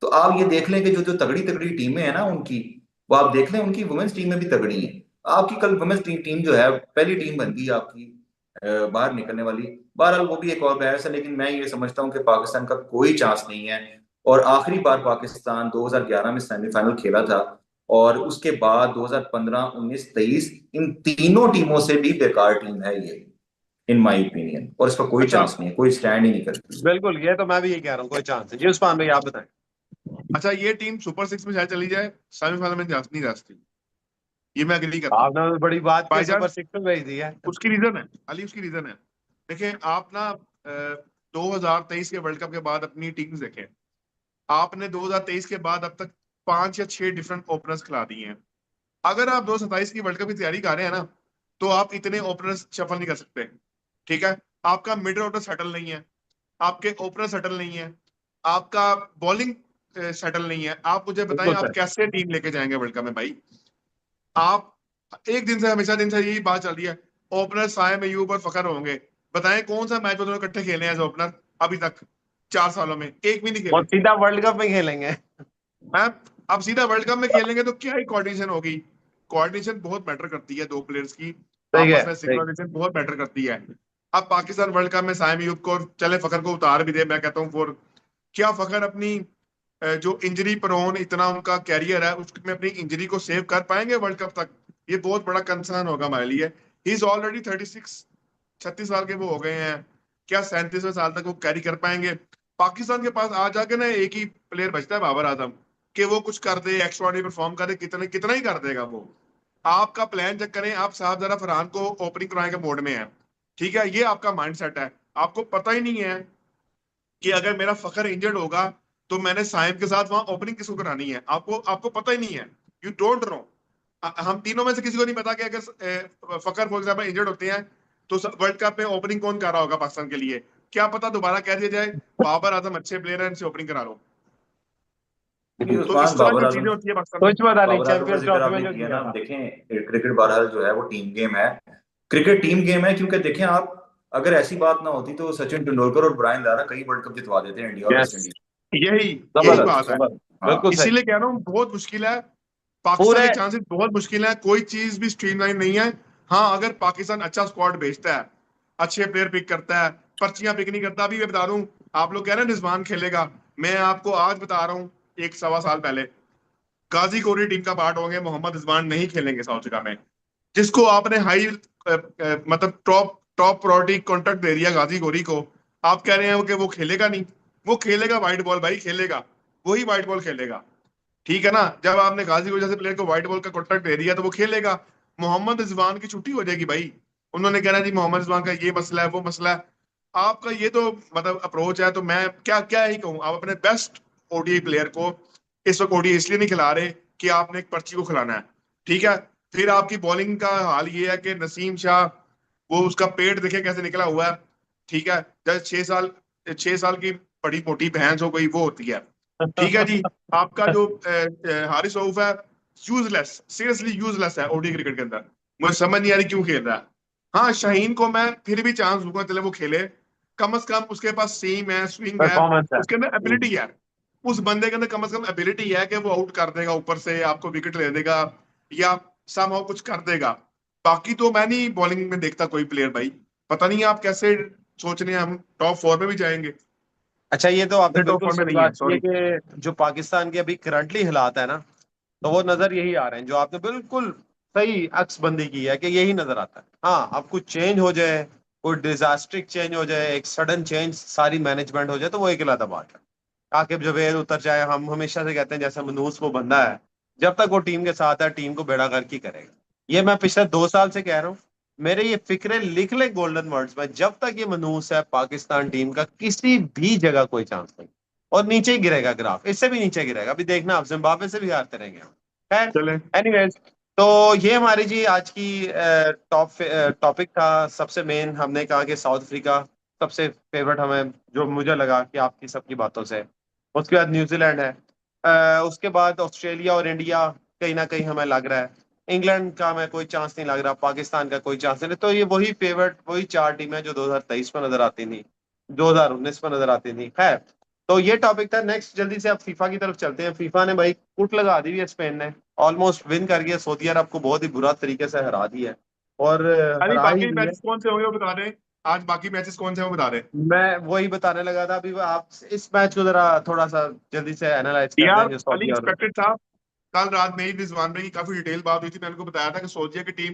तो आप ये देख लें कि जो जो तगड़ी तगड़ी टीमें हैं ना उनकी, वो आप देख लें उनकी वुमेन्स टीमें भी तगड़ी हैं। आपकी कल वुमेन्स टीम जो है पहली टीम बन गई आपकी बाहर निकलने वाली। बहरहाल वो भी एक और बहस है, लेकिन मैं ये समझता हूँ कि पाकिस्तान का कोई चांस नहीं है। और आखिरी बार पाकिस्तान 2011 में सेमीफाइनल खेला था, और उसके बाद 2015, 19, 23 इन तीनों टीमों से भी बेकार टीम है ये, इन माय ओपिनियन, और इसका कोई अच्छा, चांस नहीं है, कोई स्टैंड ही नहीं करती। बिल्कुल, ये तो मैं भी यही कह रहा हूँ, कोई चांस है जी। उस्मान भाई आप बताएं। अच्छा, ये टीम सुपर 6 में शायद चली जाए, सेमीफाइनल में नहीं जा सकती, ये मैं अग्री करता हूँ। आपने तो बड़ी बात की, सुपर भाईजान 6 में भेज दी है। उसकी रीजन है, अली उसकी रीजन है। देखिए आप ना 2023 के वर्ल्ड कप के बाद अपनी टीम्स देखें। आपने 2023 के बाद अब तक 5 या 6 डिफरेंट ओपनर्स खिला दिए हैं। अगर आप 2027 की वर्ल्ड कप की तैयारी कर रहे हैं ना, तो आप इतने ओपनर्स शफल नहीं कर सकते। ठीक है, आपका मिडिल ऑर्डर सेटल नहीं है। आपके ओपनर सेटल नहीं है, आपका बॉलिंग सेटल नहीं है, आप मुझे बताएं बिल्कुल आप सर। कैसे टीम लेके जाएंगे वर्ल्ड कप में भाई? आप एक दिन से हमेशा दिन से यही बात चल रही है, ओपनर साइम अयूब और फखर होंगे। बताएं कौन सा मैच उन्होंने इकट्ठे खेले हैं एज ओपनर अभी तक 4 सालों में? एक भी नहीं खेले। और सीधा वर्ल्ड कप में खेलेंगे। हैं? अब सीधा वर्ल्ड कप में खेलेंगे तो क्या ही कोऑर्डिनेशन होगी? कोऑर्डिनेशन बहुत मैटर करती है, दो प्लेयर्स की सही है, आपस में सही। सिंक्रोनाइजेशन बहुत मैटर करती है। अब पाकिस्तान वर्ल्ड कप में साइम अयूब को चले फखर को उतार भी दे, मैं कहता हूँ फॉर क्या फखर अपनी जो इंजरी प्रोन इतना उनका कैरियर है उसमें अपनी इंजरी को सेव कर पाएंगे वर्ल्ड कप तक? ये बहुत बड़ा कंसर्न होगा हमारे लिए। ही इज ऑलरेडी 36 साल के वो हो गए हैं, क्या 37वें साल तक वो कैरी कर पाएंगे? पाकिस्तान के पास आ जाके ना एक ही प्लेयर बचता है, बाबर आजम, कि वो कुछ कर दे, एक्स्ट्राऑर्डिनरी परफॉर्म करे, कितने कितना ही कर देगा वो। आपका प्लान चेक करें, आप साहबजादा फरहान को ओपनिंग कराने के मोड में है, ठीक है, ये आपका माइंडसेट है। आपको पता ही नहीं है कि अगर मेरा फखर इंजर्ड होगा तो मैंने साइम के साथ वहां ओपनिंग किसको करानी है। आपको आपको पता ही नहीं है, यू डोंट नो। हम तीनों में से किसी को नहीं पता कि अगर फखर फॉर एग्जाम्पल इंजर्ड होते हैं तो वर्ल्ड कप में ओपनिंग कौन कर रहा होगा पाकिस्तान के लिए? क्या पता दोबारा कह दिया जाए बाबर आजम अच्छे प्लेयर है, इनसे ओपनिंग करा लो। देखिए तो उस्मान, इस तरह की चीजें होती है पाकिस्तान में। कुछ पता नहीं, बाबर आजम का चैंपियंस जिक्र ट्रॉफी में आपने जो किया किया ना, था। देखें क्रिकेट बहरहाल जो है वो टीम गेम है। क्रिकेट टीम गेम है, क्योंकि देखें आप, अगर ऐसी बात ना होती तो सचिन तेंदुलकर और ब्रायन लारा कई वर्ल्ड कप जितवा देते हैं इंडिया और वेस्ट यस, इंडीज। यही यही जबरदस्त बात है। जबरदस्त, हाँ। बिल्कुल सही। इसीलिए कह रहा हूँ बहुत मुश्किल है, पाकिस्तान पूरे के चांसेस बहुत मुश्किल है, कोई चीज भी स्ट्रीमलाइन नहीं है। हाँ अगर पाकिस्तान अच्छा स्क्वाड भेजता है, अच्छे प्लेयर पिक करता है, पर्चियां पिक नहीं करता। अभी मैं बता दूं, आप लोग कह रहे हैं रिजवान खेलेगा, मैं आपको आज बता रहा हूँ, एक सवा साल पहले गाजी कोरी टीम का पार्ट होंगे, मोहम्मद रिजवान नहीं खेलेंगे साउथ अफ्रीका में। जिसको आपने हाई मतलब टॉप टॉप प्रायोरिटी कॉन्ट्रैक्ट दे दिया गाजी गोरी को, आप कह रहे हैं कि वो खेलेगा नहीं? वो खेलेगा व्हाइट बॉल भाई, खेलेगा, वही व्हाइट बॉल खेलेगा, ठीक है ना। जब आपने गाजी को जैसे प्लेयर को व्हाइट बॉल का कॉन्ट्रैक्ट दे दिया तो वो खेलेगा। मोहम्मद रिजवान की छुट्टी हो जाएगी भाई, उन्होंने कहना जी मोहम्मद रिजवान का ये मसला है वो मसला है। आपका ये तो मतलब अप्रोच है, तो मैं क्या क्या ही कहूँ। आप अपने बेस्ट ओडीआई प्लेयर को इस वक्त ओडीआई इसलिए नहीं खिला रहे कि आपने एक पर्ची को खिलाना है, ठीक है। फिर आपकी बॉलिंग का हाल ये है कि नसीम शाह, वो उसका पेट देखे कैसे निकला हुआ है, ठीक है। जब 6 साल की बड़ी मोटी भैंस हो गई वो होती है, ठीक है जी। आपका जो हारिस रऊफ है, यूजलेस, सीरियसली यूजलेस है ओडी क्रिकेट के अंदर। मुझे समझ नहीं आ रही क्यों खेल रहा है। हाँ शाहीन को मैं फिर भी चांस दूंगा, चले वो खेले, कम से कम उसके पास सीम है, स्विंग है, परफॉर्मेंस है। उसके अंदर एबिलिटी है। उस बंदे के अंदर कम से कम एबिलिटी है कि वो आउट कर देगा, ऊपर से आपको विकेट ले देगा या समहाउ कुछ कर देगा। बाकी तो मैं नहीं बॉलिंग में देखता कोई प्लेयर भाई। पता नहीं आप कैसे सोच रहे हैं हम टॉप 4 में भी जाएंगे? अच्छा, ये तो आपने टॉप बिल्कुल 4 में सही नहीं है, बात की है सॉरी। कि जो पाकिस्तान के अभी करंटली हालात है ना, तो वो नजर यही आ रहे हैं, जो आपने बिल्कुल सही अक्सबंदी की है कि यही नजर आता है। हाँ, अब कुछ चेंज हो जाए, कोई डिजास्ट्रिक चेंज हो जाए, एक सडन चेंज सारी मैनेजमेंट हो जाए, तो वो एक अलग बात है। आकिब जवेद उतर जाए, हम हमेशा से कहते हैं जैसे मनूस वो बंदा है, जब तक वो टीम के साथ है टीम को बेड़ा गर्क ही करेगा। ये मैं पिछले 2 साल से कह रहा हूँ। मेरे ये फिक्रे लिख ले गोल्डन वर्ड्स में, जब तक ये मनूस है पाकिस्तान टीम का किसी भी जगह कोई चांस नहीं। और नीचे ही गिरेगा ग्राफ, इससे भी नीचे गिरेगा, अभी देखना आप जिम्बाब्वे से भी हारते रहेंगे हम। खैर, चले एनीवेज, तो ये हमारी जी आज की टॉपिक था। सबसे मेन हमने कहा कि साउथ अफ्रीका सबसे फेवरेट हमें, जो मुझे लगा कि आपकी सबकी बातों से। उसके बाद न्यूजीलैंड है, उसके बाद ऑस्ट्रेलिया और इंडिया कहीं ना कहीं हमें लग रहा है। इंग्लैंड का हमें कोई चांस नहीं लग रहा, पाकिस्तान का कोई चांस नहीं। तो ये वही फेवरेट, वही 4 टीमें जो 2023 में नजर आती थी, 2019 में नजर आती थी। खैर, तो ये टॉपिक था। नेक्स्ट जल्दी से अब फीफा की तरफ चलते हैं। फीफा ने भाई कुट लगा दी है, स्पेन ने ऑलमोस्ट विन कर गया, सऊदी अरब को बहुत ही बुरा तरीके से हरा दिया है। और अरे हरा ही बाकी दिया। मैचेस कौन से होंगे वो बता रहे हैं? आज बाकी मैचेस कौन से हैं वो बता रहे हैं? मैं वही बताने लगा था अभी, आप इस मैच को जरा थोड़ा सा जल्दी से एनालाइज कर यार दें, जो सऊदी और। अनएक्सपेक्टेड था, कल रात मेरी रिजवान भाई की काफी डिटेल बात हुई थी। मैंने उनको बताया था कि सोचिए कि टीम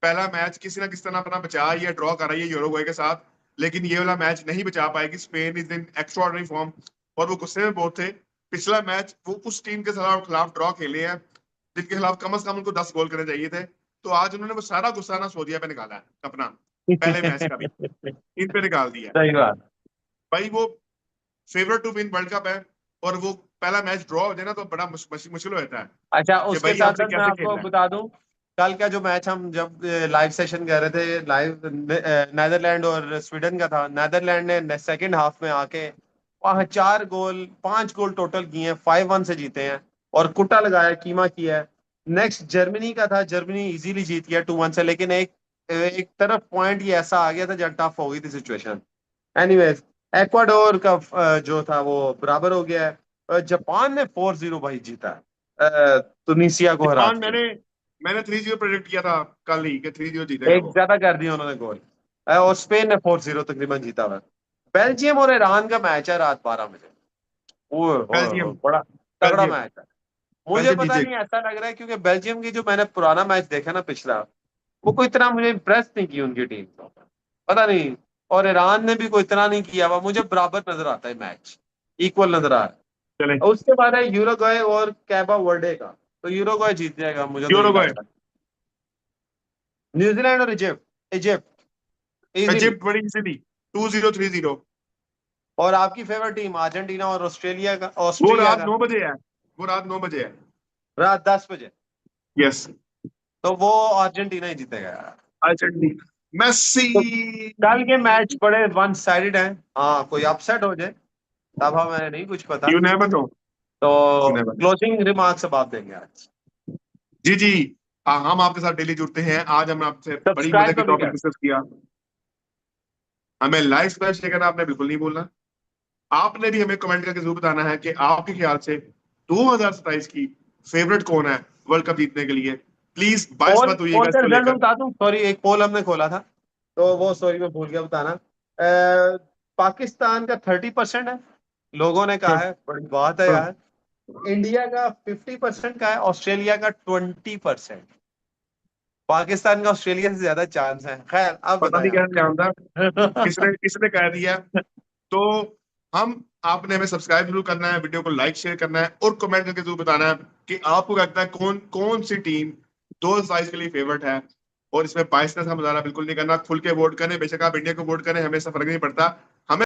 पहला मैच किसी ना किसी तरह अपना बचा या ड्रॉ कर रही है यूरुग्वे के साथ, लेकिन ये वाला मैच नहीं बचा पाएगी। Spain is in extraordinary form और वो गुस्से में बहुत थे। पिछला मैच वो उस टीम के खिलाफ ड्रॉ खेले हैं जिनके खिलाफ कम से कम उनको 10 गोल करने चाहिए थे। तो आज उन्होंने वो सारा गुस्सा ना सऊदीया पे निकाला है अपना, पहले मैच का भी सही इन पे निकाल दिया है। बात। भाई वो favourite to win world cup है, और वो पहला मैच ड्रॉ हो जाए ना तो बड़ा मुश्किल हो जाता है अच्छा, कि उसके भाई साथ हमने साथ मैं कैसे आपको खेलना है। बता दूं, कल का जो मैच हम जब लाइव सेशन कर रहे थे, लाइव नेदरलैंड और स्वीडन का था, नेदरलैंड ने सेकंड हाफ में आके वहां 5 गोल टोटल किए हैं, 5-1 से जीते हैं और कुटा लगाया, कीमा किया है। नेक्स्ट जर्मनी का था, जर्मनी इजीली जीत गया 2-1 से, लेकिन एक एक तरफ पॉइंट ये ऐसा आ गया था जब टफ हो गई थी सिचुएशन। एनीवेज, एक्वाडोर का जो था वो बराबर हो गया है। जापान ने 4-0 भाई जीता है तुनिसिया को हरा जापान के। मैंने 3-0 प्रेडिक्ट किया था कल ही कि 3-0 जीतेगा एक वो। ज्यादा कर दिया उन्होंने गोल। और स्पेन ने 4-0 तकरीबन जीता हुआ है। बेल्जियम और ईरान का मैच है रात 12 बजे। बेल्जियम बड़ा तगड़ा बेल्जियम मैच है। मुझे बेल्जियम पता जीतेगा। नहीं, ऐसा लग रहा है क्योंकि बेल्जियम की जो मैंने पुराना मैच देखा ना पिछला, वो कोई इतना मुझे इम्प्रेस नहीं की उनकी टीम को, पता नहीं। और ईरान ने भी कोई इतना नहीं किया हुआ, मुझे बराबर नजर आता है मैच, इक्वल नजर आ रहा है। चले और उसके बाद है यूरुग्वे और कैबा वर्डे का, तो यूरुग्वे जीत जाएगा, मुझे तो ये लग यूरुग्वे। रहा है। न्यूजीलैंड और इजिप्ट, इजिप्ट इजीली। इजिप्ट बड़ी इजी थी, 2-0 3-0। और आपकी फेवरेट टीम अर्जेंटीना और ऑस्ट्रेलिया का, वो ऑस्ट्रिया रात का 9 बजे है, वो रात 9 बजे है। रात 10 बजे। यस। तो वो अर्जेंटीना ही जीतेगा यार। Argentina, Messi. तो कल के मैच बड़े वन साइडेड हैं। हाँ, कोई अपसेट हो जाए तब हमें नहीं कुछ पता। You never know. तो यू नेवर। क्लोजिंग रिमार्क्स अब आप देंगे आज। जी जी। हम आपके साथ डेली जुड़ते हैं। आज हमने आपसे बड़ी मजे सब्सक्राइब की कभी टॉपिक कर। डिस्कस किया। हमें लाइक शेयर करना आपने बिल्कुल नहीं बोलना। आपने भी हमें कमेंट करके जरूर बताना है कि आपके ख्याल से 2027 की फेवरेट कौन है वर्ल्ड कप जीतने के लिए। प्लीज बाइस पोल मत होइएगा पोल का इसको रिजल्ट लेकर। बता दूं, सॉरी, एक पोल हमने खोला था तो वो सॉरी मैं भूल गया बताना। पाकिस्तान का 30% है, लोगों ने कहा है, बड़ी बात है यार। इंडिया का 50% का है, ऑस्ट्रेलिया का 20%। पाकिस्तान का ऑस्ट्रेलिया से ज्यादा चांस है। खैर, अब पता नहीं बताया। क्या जानता किसने किसने कह दिया। तो हम आपने हमें सब्सक्राइब जरूर करना है, वीडियो को लाइक शेयर करना है और कमेंट करके जरूर बताना है कि आपको लगता है कौन कौन सी टीम 2027 के लिए फेवरेट है। और इसमें बायसनेस का मुजाहरा बिल्कुल नहीं करना, खुल के वोट करें, बेशक आप इंडिया को वोट करें, हमें ऐसा फर्क नहीं पड़ता।